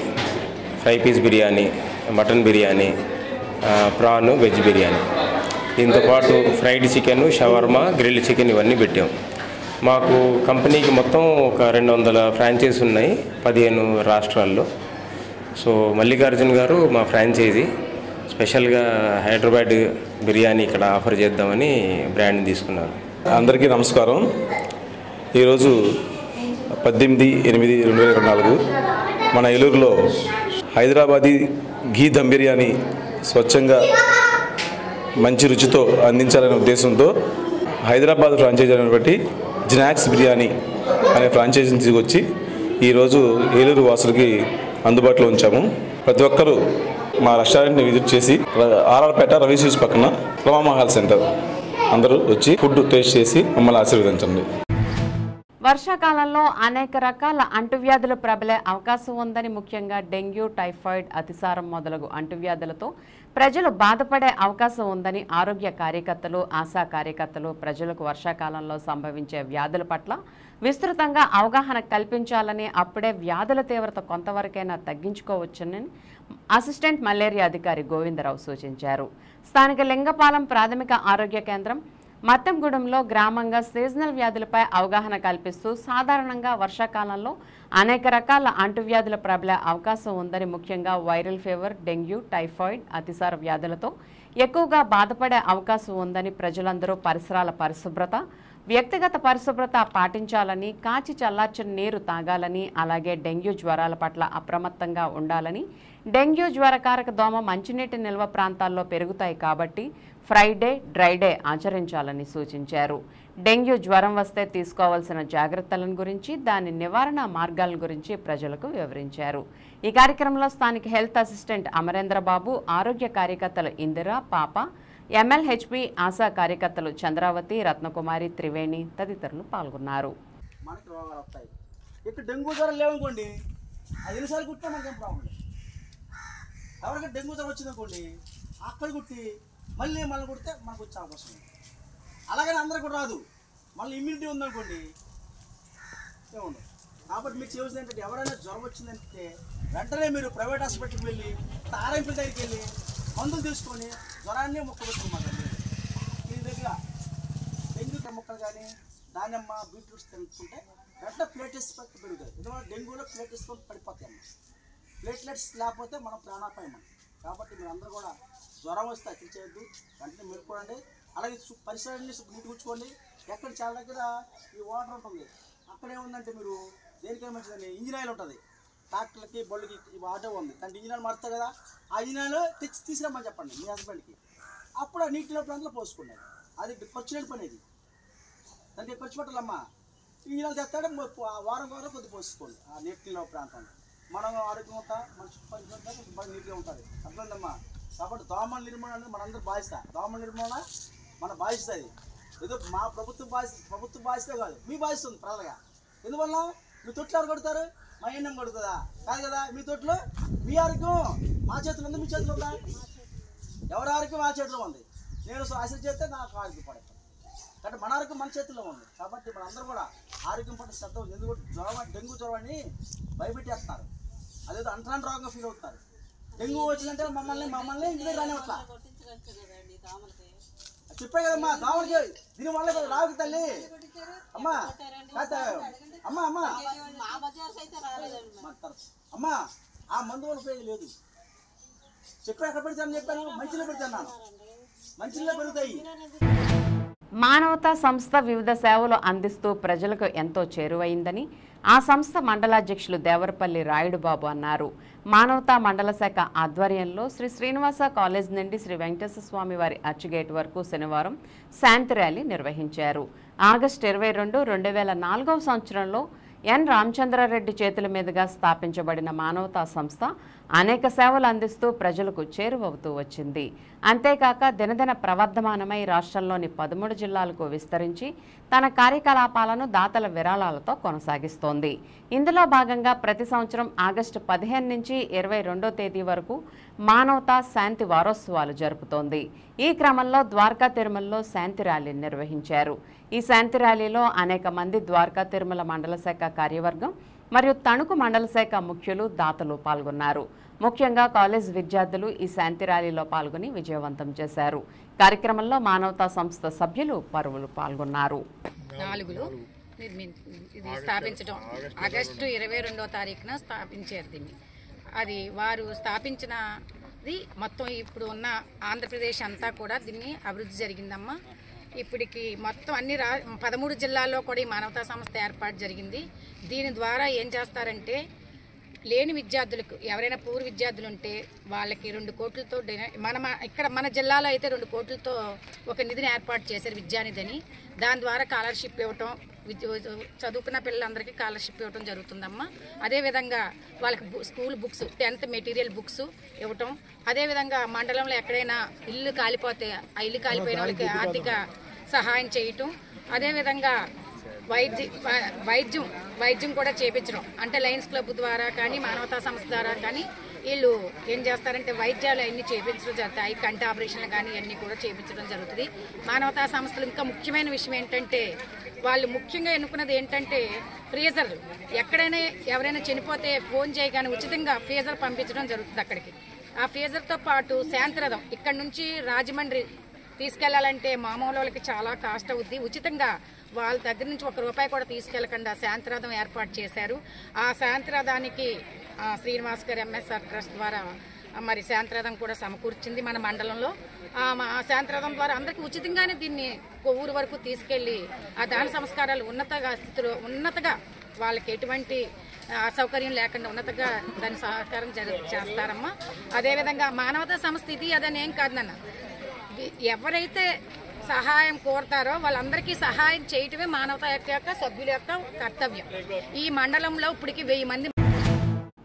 5 piece biryani, mutton biryani, prawn, veg biryani. దీంతోపాటు fried chicken, shawarma, grilled chicken ఇవన్నీ పెట్టాం. మాకు కంపెనీకి మొత్తం ఒక 200 ఫ్రాంచైజీస్ ఉన్నాయి 15 రాష్ట్రాల్లో. సో మల్లికార్జున్ గారు మా ఫ్రాంచైజీ స్పెషల్గా హైదరాబాద్ బిర్యానీ ఇక్కడ ఆఫర్ చేద్దామని బ్రాండ్ తీసుకున్నారు. అందరికీ నమస్కారం. ఈరోజు 18/8/2024 మన ఏలూరులో హైదరాబాదీ ఘీ దమ్ బిర్యానీ స్వచ్ఛంగా మంచి రుచితో అందించాలనే ఉద్దేశంతో హైదరాబాద్ ఫ్రాంచైజీ అనేటువంటి స్నాక్స్ బిర్యానీ అనే ఫ్రాంచైజీని తీసుకొచ్చి ఈరోజు ఏలూరు వాసులకి అందుబాటులో ఉంచాము. ప్రతి ఒక్కరూ మా రెస్టారెంట్ని విజిట్ చేసి ఆర్ఆర్పేట రవి స్వీట్స్ పక్కన రమామహల్ సెంటర్ అందరూ వచ్చి ఫుడ్ టేస్ట్ చేసి మమ్మల్ని ఆశీర్వదించండి. వర్షాకాలంలో అనేక రకాల అంటువ్యాధులు ప్రబలే అవకాశం ఉందని, ముఖ్యంగా డెంగ్యూ, టైఫాయిడ్, అతిసారం మొదలగు అంటువ్యాధులతో ప్రజలు బాధపడే అవకాశం ఉందని ఆరోగ్య కార్యకర్తలు, ఆశా కార్యకర్తలు ప్రజలకు వర్షాకాలంలో సంభవించే వ్యాధుల పట్ల విస్తృతంగా అవగాహన కల్పించాలని, అప్పుడే వ్యాధుల తీవ్రత కొంతవరకైనా తగ్గించుకోవచ్చునని అసిస్టెంట్ మలేరియా అధికారి గోవిందరావు సూచించారు. స్థానిక లింగపాలెం ప్రాథమిక ఆరోగ్య కేంద్రం మత్తంగూడెంలో గ్రామంగా సీజనల్ వ్యాధులపై అవగాహన కల్పిస్తూ సాధారణంగా వర్షాకాలంలో అనేక రకాల అంటువ్యాధుల ప్రబలే అవకాశం ఉందని, ముఖ్యంగా వైరల్ ఫీవర్, డెంగ్యూ, టైఫాయిడ్, అతిసార వ్యాధులతో ఎక్కువగా బాధపడే అవకాశం ఉందని, ప్రజలందరూ పరిసరాల పరిశుభ్రత, వ్యక్తిగత పరిశుభ్రత పాటించాలని, కాచి చల్లార్చిన నీరు తాగాలని, అలాగే డెంగ్యూ జ్వరాల పట్ల అప్రమత్తంగా ఉండాలని, డెంగ్యూ జ్వరకారక దోమ మంచినీటి నిల్వ ప్రాంతాల్లో పెరుగుతాయి కాబట్టి ఫ్రైడే, డ్రై డే ఆచరించాలని సూచించారు. డెంగ్యూ జ్వరం వస్తే తీసుకోవాల్సిన జాగ్రత్తలను గురించి, దాని నివారణ మార్గాల గురించి ప్రజలకు వివరించారు. ఈ కార్యక్రమంలో స్థానిక హెల్త్ అసిస్టెంట్ అమరేంద్రబాబు, ఆరోగ్య కార్యకర్తలు ఇందిరా, పాప, MLHP ఆశా కార్యకర్తలు చంద్రావతి, రత్నకుమారి, త్రివేణి తదితరులు పాల్గొన్నారు. మనకి రోగాలు వస్తాయి. ఇక్కడ డెంగ్యూ జ్వరం లేవనుకోండి, అది ఎన్నిసార్లు కుట్టినా మనకేం ప్రాబ్లం లేదు. ఎవరికైనా డెంగ్యూ జ్వరం వచ్చిందనుకోండి, అక్కడ కుట్టి మళ్ళీ కుడితే మనకు వచ్చే అవకాశం ఉంది. అలాగని అందరికి కూడా రాదు. మళ్ళీ ఇమ్యూనిటీ ఉందనుకోండి ఏముండదు. కాబట్టి మీరు చేయవలసింది ఏంటంటే, ఎవరైనా జ్వరం వచ్చిందంటే వెంటనే మీరు ప్రైవేట్ హాస్పిటల్కి వెళ్ళి, ఆర్ఎంపీ దగ్గరికి వెళ్ళి మందులు తీసుకొని జ్వరాన్ని మొక్క పెట్టుకోమాట. మీ దగ్గర డెంగ్యూ మొక్కలు కానీ దానిమ్మ, బీట్రూట్స్ తినుకుంటే వెంటనే ప్లేటెస్ పెరుగుతాయి. ఎందుకంటే డెంగ్యూలో ప్లేటెస్ పడిపోతాయి అమ్మ. ప్లేట్లెట్స్ లేకపోతే మనం ప్రాణాపాయం. కాబట్టి మీరు అందరూ కూడా జ్వరం వస్తే అతి చేయొద్దు, వెంటనే మెరుకోండి. అలాగే పరిసరాన్ని నీటి కూర్చుకోండి. ఎక్కడ చాలా దగ్గర ఈ వాటర్ ఉంటుంది, అక్కడేముందంటే మీరు దేనికేం మంచిదని ఇంజిన్ ఆయిల్ ఉంటుంది. ట్రాక్టర్లకి, బళ్ళకి ఆటో ఉంది, దాంట్లో ఇంజిన్ ఆయిల్ మారుతాయి కదా, ఆ ఇంజిన్ ఆయిల్ తీసుకురమ్మని చెప్పండి మీ హస్బెండ్కి. అప్పుడు ఆ నీటిలో ప్రాంతంలో పోసుకోండి. అది ఖర్చు లేని పని. అది దానికి ఖర్చు పెట్టాలమ్మా. ఇంజిన్ ఆయిల్ తెస్తాడే వారం కొద్ది పోసుకోండి ఆ నీటిలో ప్రాంతంలో. మనం ఆరోగ్యం ఉంటా, మన చుట్టుపక్కల బాగా నీట్గా ఉంటుంది. అర్థమైందమ్మా. కాబట్టి దోమల నిర్మూలన అనేది మనందరూ బాధ్యత. దోమల నిర్మూలన మన బాధ్యత. అది ఏదో మా ప్రభుత్వ బాధ్యత కాదు, మీ బాధ్యత ఉంది ప్రజలుగా. ఎందువల్ల మీ తొట్లు ఎవరు కొడతారు? మా ఎన్నం కొడుతుందా? కాదు కదా. మీ తొట్లు మీ ఆరోగ్యం మా చేతిలో ఉంది, మీ చేతిలో ఉందా? ఎవరి ఆరోగ్యం మా చేతిలో ఉంది. నేను ఆశలు చేస్తే నాకు ఆరోగ్యం పడతాను. కాబట్టి మన ఆరోగ్యం మన చేతిలో ఉంది. కాబట్టి మనందరూ కూడా ఆరోగ్యం పట్ల శ్రద్ధ ఉంది. ఎందుకంటే డెంగ్యూ జ్వరాన్ని భయపెట్టేస్తున్నారు. అదేదో అంటరాని రోగంగా ఫీల్ అవుతున్నారు. డెంగ్యూ వచ్చిందంటే మమ్మల్ని ఇంటి దగ్గర రానివట్లా. చెప్పే కదమ్మా దోమలకి, దీనివల్ల రావుకి తల్లి. అమ్మా అమ్మా అమ్మా అమ్మా ఆ మందు వల్ల ఉపయోగం లేదు. చెప్పే ఎక్కడ పెడతాను చెప్పాను, మంచిలో పెడతాను. మంచిలో పెరుగుతాయి. మానవతా సంస్థ వివిధ సేవలు అందిస్తూ ప్రజలకు ఎంతో చేరువైందని ఆ సంస్థ మండలాధ్యక్షులు దేవరపల్లి రాయుడుబాబు అన్నారు. మానవతా మండల శాఖ ఆధ్వర్యంలో శ్రీ శ్రీనివాస కాలేజ్ నుండి శ్రీ వెంకటేశ్వర స్వామి వారి అర్చిగేట్ వరకు శనివారం శాంతి ర్యాలీ నిర్వహించారు. ఆగస్టు 22, 2004 సంవత్సరంలో ఎన్ రామచంద్రారెడ్డి చేతుల మీదుగా స్థాపించబడిన మానవతా సంస్థ అనేక సేవలు అందిస్తూ ప్రజలకు చేరువవుతూ వచ్చింది. అంతేకాక దినదిన ప్రవర్ధమానమై రాష్ట్రంలోని 13 జిల్లాలకు విస్తరించి తన కార్యకలాపాలను దాతల విరాళాలతో కొనసాగిస్తోంది. ఇందులో భాగంగా ప్రతి సంవత్సరం ఆగస్టు 15 నుంచి 22వ తేదీ వరకు మానవతా శాంతి వారోత్సవాలు జరుపుతోంది. ఈ క్రమంలో ద్వారకా తిరుమలలో శాంతి ర్యాలీ నిర్వహించారు. ఈ శాంతి ర్యాలీలో అనేక మంది ద్వారకా తిరుమల మండల శాఖ కార్యవర్గం మరియు తణుకు మండల శాఖ ముఖ్యులు దాతలు పాల్గొన్నారు. ముఖ్యంగా కాలేజ్ విద్యార్థులు ఈ శాంతి ర్యాలీలో పాల్గొని విజయవంతం చేశారు. కార్యక్రమంలో మానవతా సంస్థ సభ్యులు పలువురు పాల్గొన్నారు. 4లో ఇది స్థాపించడం ఆగస్టు 22వ తారీఖున స్థాపించారు. దీన్ని అది వారు స్థాపించినది మొత్తం ఇప్పుడు ఉన్న ఆంధ్రప్రదేశ్ అంతా కూడా దీన్ని అభివృద్ధి జరిగిందమ్మా. ఇప్పటికి మొత్తం అన్ని 13 జిల్లాల్లో కూడా ఈ మానవతా సంస్థ ఏర్పాటు జరిగింది. దీని ద్వారా ఏం చేస్తారంటే లేని విద్యార్థులకు ఎవరైనా పూర్వ విద్యార్థులు ఉంటే వాళ్ళకి 2 కోట్లతో ఇక్కడ మన జిల్లాలో అయితే 2 కోట్లతో ఒక నిధిని ఏర్పాటు చేశారు, విద్యానిధిని. దాని ద్వారా స్కాలర్షిప్ ఇవ్వటం, చదువుకున్న పిల్లలందరికీ స్కాలర్షిప్ ఇవ్వటం జరుగుతుందమ్మా. అదేవిధంగా వాళ్ళకి school books 10th material books ఇవ్వటం, అదేవిధంగా మండలంలో ఎక్కడైనా ఇల్లు కాలిపోతే ఆ ఇల్లు కాలిపోయిన వాళ్ళకి ఆర్థిక సహాయం చేయటం, అదేవిధంగా వైద్యం కూడా చేయించడం. అంటే లయన్స్ క్లబ్ ద్వారా కానీ మానవతా సంస్థ ద్వారా కానీ వీళ్ళు ఏం చేస్తారంటే వైద్యాలు అన్నీ చేయించడం జరుగుతాయి. కంటి ఆపరేషన్లు కానీ ఇవన్నీ కూడా చేయించడం జరుగుతుంది. మానవతా సంస్థలు ఇంకా ముఖ్యమైన విషయం ఏంటంటే వాళ్ళు ముఖ్యంగా ఎన్నుకున్నది ఏంటంటే ఫ్రీజర్లు. ఎక్కడైనా ఎవరైనా చనిపోతే ఫోన్ చేయగానే ఉచితంగా ఫ్రీజర్ పంపించడం జరుగుతుంది అక్కడికి. ఆ ఫ్రీజర్తో పాటు శాంతిరథం ఇక్కడ నుంచి రాజమండ్రి తీసుకెళ్లాలంటే మామూలు వాళ్ళకి చాలా కాస్ట్ అవుద్ది. ఉచితంగా వాళ్ళ దగ్గర నుంచి ₹1 కూడా తీసుకెళ్లకుండా శాంతిరథం ఏర్పాటు చేశారు. ఆ శాంతిరథానికి శ్రీనివాస్ గారు ఎంఎస్ఆర్ ట్రస్ట్ ద్వారా మరి శాంతిరథం కూడా సమకూర్చింది మన మండలంలో. ఆ శాంతిరథం ద్వారా అందరికీ ఉచితంగానే దీన్ని ఊరు వరకు తీసుకెళ్లి ఆ దాన సంస్కారాలు ఉన్నతగా వాళ్ళకి ఎటువంటి అసౌకర్యం లేకుండా ఉన్నతగా దాని సహకారం చేస్తారమ్మా. అదేవిధంగా మానవతా సంస్థ ఇది అదని ఏం కాదు నాన్న, ఎవరైతే సహాయం కోరుతారో వాళ్ళందరికీ సహాయం చేయటమే మానవతా యొక్క సభ్యుల యొక్క కర్తవ్యం. ఈ మండలంలో ఇప్పటికి 1000 మంది.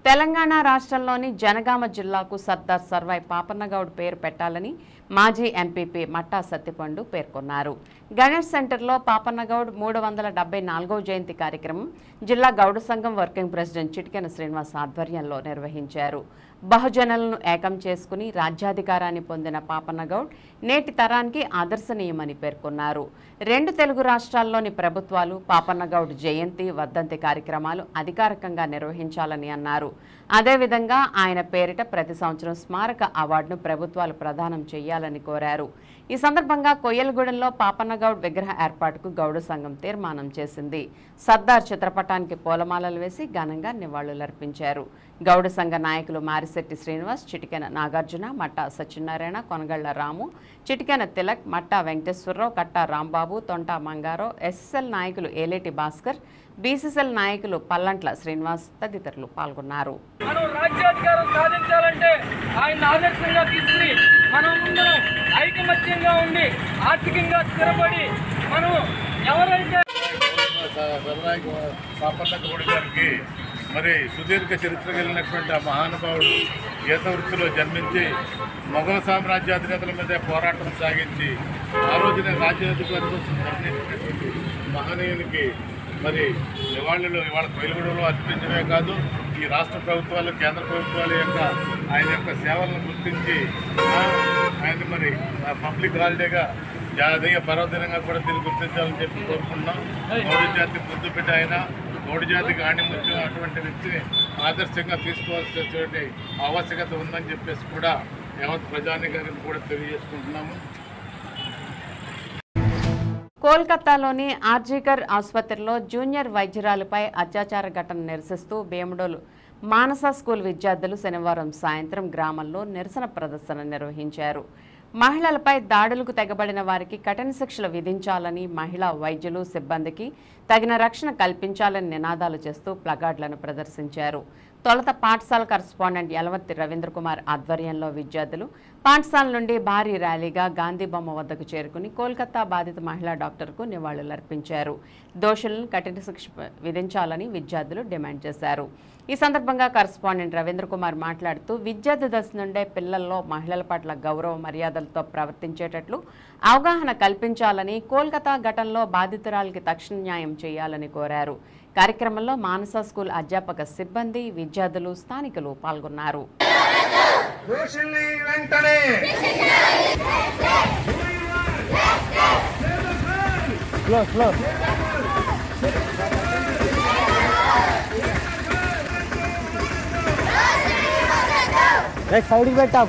తెలంగాణ రాష్ట్రంలోని జనగామ జిల్లాకు సర్దార్ సర్వాయి పాపన్నగౌడ్ పేరు పెట్టాలని మాజీ ఎంపీపీ మట్టా సత్తిపండు పేర్కొన్నారు. గణేష్ సెంటర్లో పాపన్నగౌడ్ 374వ జయంతి కార్యక్రమం జిల్లా గౌడ సంఘం వర్కింగ్ ప్రెసిడెంట్ చిటికెన శ్రీనివాస్ ఆధ్వర్యంలో నిర్వహించారు. బహుజనులను ఏకం చేసుకుని రాజ్యాధికారాన్ని పొందిన పాపన్నగౌడ్ నేటి తరానికి ఆదర్శనీయమని పేర్కొన్నారు. 2 తెలుగు రాష్ట్రాల్లోని ప్రభుత్వాలు పాపన్నగౌడ్ జయంతి వర్ధంతి కార్యక్రమాలు అధికారికంగా నిర్వహించాలని అన్నారు. అదేవిధంగా ఆయన పేరిట ప్రతి సంవత్సరం స్మారక అవార్డును ప్రభుత్వాలు ప్రదానం చేయాలని కోరారు. ఈ సందర్భంగా కొయ్యలగూడెంలో పాపన్నగౌడ్ విగ్రహ ఏర్పాటుకు గౌడ సంఘం తీర్మానం చేసింది. సర్దార్ చిత్రపటానికి పూలమాలలు వేసి ఘనంగా నివాళులర్పించారు. గౌడ సంఘ నాయకులు మారిశెట్టి శ్రీనివాస్, చిటికెన నాగార్జున, మట్టా సత్యనారాయణ, కొనగళ్ల రాము, చిటికెన తిలక్, మట్టా వెంకటేశ్వరరావు, కట్టా రాంబాబు, తొంటా మంగారావు, ఎస్ఎస్ఎల్ నాయకులు ఏలేటి భాస్కర్, బీసీసీఎల్ నాయకులు పల్లంట్ల శ్రీనివాస్ తదితరులు పాల్గొన్నారు. మనం రాజ్యాధికారం సాధించాలంటే ఆయన ఆదర్శంగా తీసుకుని మనం అందరం ఐకమత్యంగా ఉండి ఆర్థికంగా స్థిరపడి మనం ఎవరైతే పాపన్నగౌడ్ గారికి మరి సుదీర్ఘ చరిత్ర కలిగినటువంటి ఆ మహానుభావుడు ఈత వృత్తిలో జన్మించి మొఘల్ సామ్రాజ్యాధినేతల మీద పోరాటం సాగించి ఆ రోజునే రాజ్యాధికారి కోసం మరణించినటువంటి మహనీయునికి మరి నివాళులు ఇవాళ కొయ్యలగూడెంలో అర్పించడమే కాదు, ఈ రాష్ట్ర ప్రభుత్వాలు కేంద్ర ప్రభుత్వాల యొక్క ఆయన యొక్క సేవలను గుర్తించి ఆయన మరి పబ్లిక్ హాలిడేగా జాతీయ పర్వదినంగా కూడా దీన్ని గుర్తించాలని చెప్పి కోరుకుంటున్నాం. గౌడ జాతి ముద్దు బిడ్డ ఆయన గౌడ జాతికి ఆణిముత్యం అటువంటి వ్యక్తిని ఆదర్శంగా తీసుకోవాల్సినటువంటి ఆవశ్యకత ఉందని చెప్పేసి కూడా యావత్ ప్రజానికానికి కూడా తెలియజేసుకుంటున్నాము. కోల్కతాలోని ఆర్జీకర్ ఆసుపత్రిలో జూనియర్ వైద్యురాలపై అత్యాచార ఘటన నిరసిస్తూ భీమడోలు మానస స్కూల్ విద్యార్థులు శనివారం సాయంత్రం గ్రామంలో నిరసన ప్రదర్శన నిర్వహించారు. మహిళలపై దాడులకు తెగబడిన వారికి కఠిన శిక్షలు విధించాలని, మహిళా వైద్యులు సిబ్బందికి తగిన రక్షణ కల్పించాలని నినాదాలు చేస్తూ ప్లగార్డులను ప్రదర్శించారు. తొలుత పాఠశాల కరస్పాండెంట్ యలవర్తి రవీంద్రకుమార్ ఆధ్వర్యంలో విద్యార్థులు పాఠశాల నుండి భారీ ర్యాలీగా గాంధీ బొమ్మ వద్దకు చేరుకుని కోల్కతా బాధిత మహిళా డాక్టర్కు నివాళులర్పించారు. దోషులను కఠిన శిక్ష విధించాలని విద్యార్థులు డిమాండ్ చేశారు. ఈ సందర్భంగా కరస్పాండెంట్ రవీంద్ర కుమార్ మాట్లాడుతూ విద్యార్థి దశ నుండే పిల్లల్లో మహిళల పట్ల గౌరవ మర్యాదలతో ప్రవర్తించేటట్లు అవగాహన కల్పించాలని, కోల్కతా ఘటనలో బాధితురాలికి తక్షణ న్యాయం చేయాలని కోరారు. కార్యక్రమంలో మానస స్కూల్ అధ్యాపక సిబ్బంది, విద్యార్థులు, స్థానికులు పాల్గొన్నారు. సైడ్కి పెట్టావు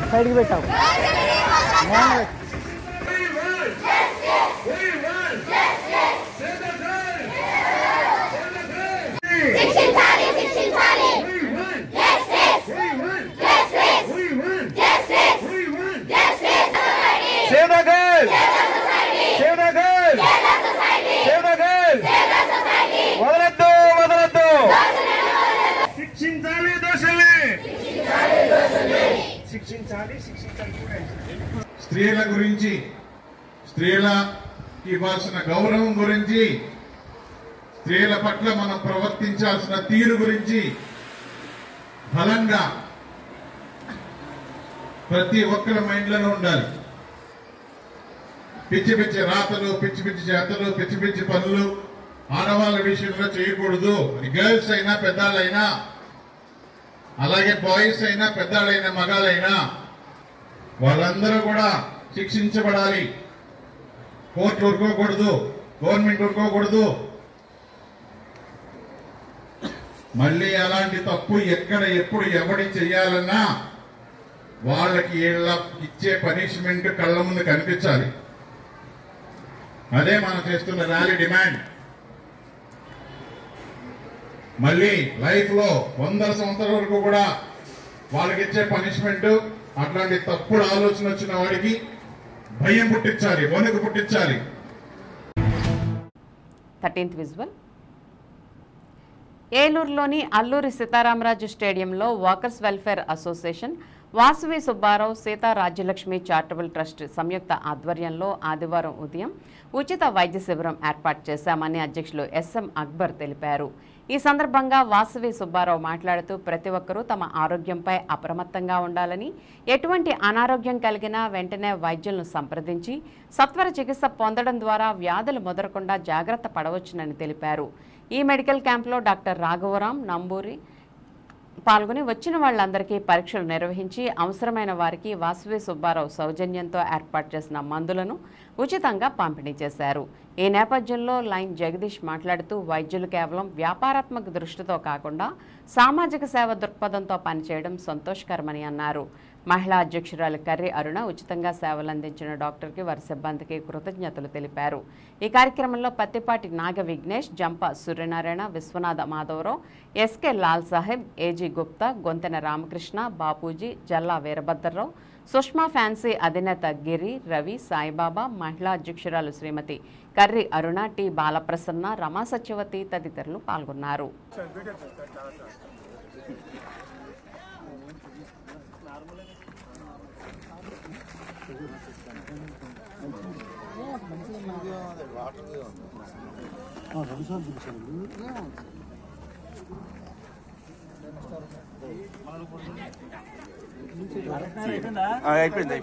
స్త్రీల గురించి, స్త్రీలకి ఇవ్వాల్సిన గౌరవం గురించి, స్త్రీల పట్ల మనం ప్రవర్తించాల్సిన తీరు గురించి బలంగా ప్రతి ఒక్కరి మైండ్లలో ఉండాలి. పిచ్చి పిచ్చి రాతలు, పిచ్చి పిచ్చి చేతలు, పిచ్చి పిచ్చి పనులు ఆడవాళ్ళ విషయంలో చేయకూడదు. గర్ల్స్ అయినా పెద్దాళ్ళైనా, అలాగే బాయ్స్ అయినా పెద్దాళ్ళైనా మగాళ్ళైనా వాళ్ళందరూ కూడా శిక్షించబడాలి. Court ఊరుకోకూడదు, government ఊరుకోకూడదు. మళ్ళీ అలాంటి తప్పు ఎక్కడ ఎప్పుడు ఎవడి చెయ్యాలన్నా వాళ్ళకి ఇచ్చే పనిష్మెంట్ కళ్ళ ముందు కనిపించాలి. అదే మనం చేస్తున్న ర్యాలీ డిమాండ్. మళ్ళీ లైఫ్ లో 100 సంవత్సరాల వరకు కూడా వాళ్ళకి ఇచ్చే పనిష్మెంట్, అట్లాంటి తప్పుడు ఆలోచన వచ్చిన వాడికి భయం పుట్టించాలి, వణుకు పుట్టించాలి. 13th visual. ఏలూరులోని అల్లూరి సీతారామరాజు స్టేడియంలో workers welfare association, Vasavi Subbarao, Sita Rajyalakshmi charitable trust సంయుక్త ఆధ్వర్యంలో ఆదివారం ఉదయం ఉచిత వైద్య శిబిరం ఏర్పాటు చేశామని అధ్యక్షులు ఎస్ఎం అక్బర్ తెలిపారు. ఈ సందర్భంగా వాసవి సుబ్బారావు మాట్లాడుతూ ప్రతి ఒక్కరూ తమ ఆరోగ్యంపై అప్రమత్తంగా ఉండాలని, ఎటువంటి అనారోగ్యం కలిగినా వెంటనే వైద్యులను సంప్రదించి సత్వర చికిత్స పొందడం ద్వారా వ్యాధులు ముదరకుండా జాగ్రత్త పడవచ్చునని తెలిపారు. ఈ మెడికల్ క్యాంప్లో డాక్టర్ రాఘవరాం నంబూరి పాల్గొని వచ్చిన వాళ్ళందరికీ పరీక్షలు నిర్వహించి అవసరమైన వారికి వాసవి సుబ్బారావు సౌజన్యంతో ఏర్పాటు చేసిన మందులను ఉచితంగా పంపిణీ చేశారు. ఈ నేపథ్యంలో లైన్ జగదీష్ మాట్లాడుతూ వైద్యులు కేవలం వ్యాపారాత్మక దృష్టితో కాకుండా సామాజిక సేవ దృక్పథంతో పనిచేయడం సంతోషకరమని అన్నారు. మహిళా అధ్యక్షురాలు కర్రి అరుణ ఉచితంగా సేవలందించిన డాక్టర్కి, వారి సిబ్బందికి కృతజ్ఞతలు తెలిపారు. ఈ కార్యక్రమంలో Pattipati Naga Vignesh, Jampa Suryanarayana, Vishwanatha Madhavarao, SK Lal Saheb, AG Gupta, Gontena Ramakrishna, Bapuji, Jalla Veerabhadrarao, Sushma fancy అధినేత గిరి, రవి, సాయిబాబా, మహిళా అధ్యక్షురాలు శ్రీమతి కర్రి అరుణ, టి బాలప్రసన్న, రమా సత్యవతి తదితరులు పాల్గొన్నారు. అయిపోయింది.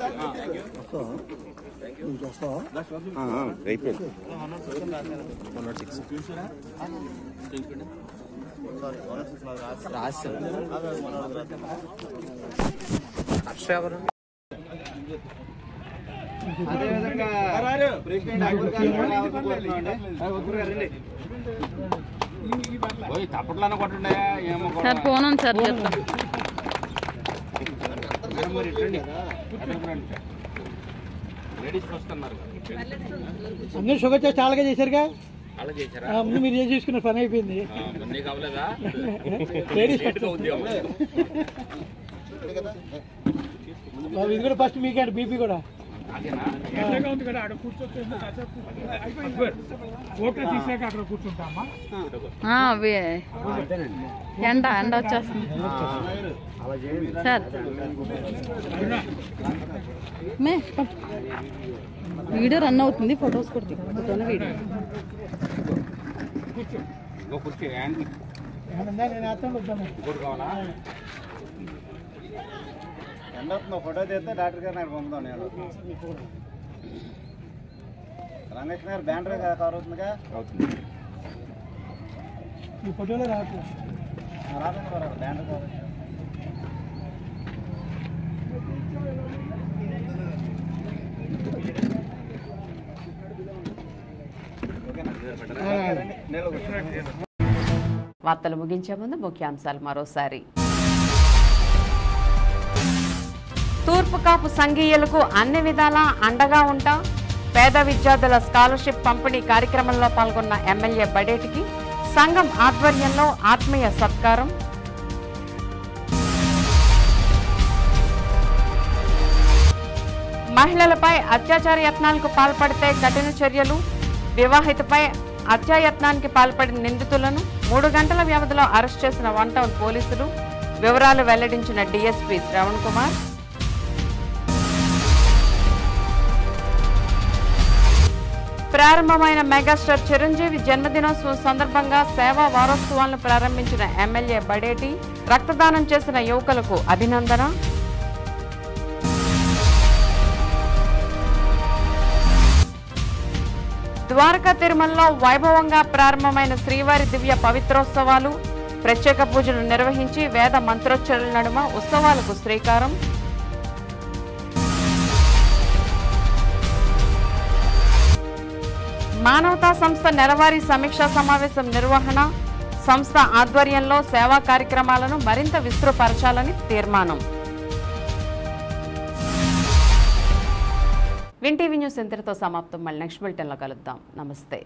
అదేవిధంగా ప్రెసిడెంట్ అబ్దుల్ తప్పట్లన్నా కొట్టుండయా ఏమో ఫోన్ ఉంది సార్ చెప్తాను. లేడీస్ ఫస్ట్ అన్నారు. అందరూ షుగర్ టెస్ట్ అలాగే చేశారుగా, అలా చేశారా? ముందు మీరు ఏం చేసుకున్న పని అయిపోయింది. నీకు అవ్వలేదా? లేడీస్ ఇది కూడా ఫస్ట్ మీకే బీపీ కూడా ఎండగా ఉంది కదా అక్కడ కూర్చోవచ్చు ఫోటో తీసాక అక్కడ కూర్చుంటామా ఎండ వచ్చేస్తుంది సార్ వీడియో రన్ అవుతుంది ఫొటోస్ కూడా ఫోటోలో వీడియో ఎండ అవుతుందో ఫోటో తీస్తే డాక్టర్ గారు నాకు పంపుతాను నేను రంగకృష్ణ గారు బ్యానర్ కవర్ అవుతుందిగా ఈ ఫోటోలో రాదు బ్యానర్ కవర్ వార్తలు ముగించే ముందు ముఖ్యాంశాలు మరోసారి. తూర్పు కాపు సంఘీయులకు అన్ని విధాలా అండగా ఉంటా పేద విద్యార్థుల స్కాలర్షిప్ పంపిణీ కార్యక్రమంలో పాల్గొన్న ఎమ్మెల్యే బడేటికి సంఘం ఆధ్వర్యంలో ఆత్మీయ సత్కారం. మహిళలపై అత్యాచార యత్నాలకు పాల్పడితే కఠిన చర్యలు, వివాహితపై హత్యాయత్నానికి పాల్పడిన నిందితులను 3 గంటల వ్యవధిలో అరెస్ట్ చేసిన 1 టౌన్ పోలీసులు. వివరాలు వెల్లడించిన డీఎస్పీ శ్రవణ్ కుమార్. ప్రారంభమైన మెగాస్టార్ చిరంజీవి జన్మదినోత్సవం సందర్భంగా సేవా వారోత్సవాలను ప్రారంభించిన ఎమ్మెల్యే బడేటి. రక్తదానం చేసిన యువకులకు అభినందన. ద్వారకా తిరుమలలో వైభవంగా ప్రారంభమైన శ్రీవారి దివ్య పవిత్రోత్సవాలు. ప్రత్యేక పూజలు నిర్వహించి వేద మంత్రోచ్చరణల నడుమ ఉత్సవాలకు శ్రీకారం. మానవతా సంస్థ నెలవారీ సమీక్షా సమావేశం నిర్వహణ. సంస్థ ఆధ్వర్యంలో సేవా కార్యక్రమాలను మరింత విస్తృతపరచాలని తీర్మానం. విన్ టీవీ న్యూస్ ఇంతటితో సమాప్తం. మళ్ళీ నెక్స్ట్ బులెటిన్లో కలుద్దాం. నమస్తే.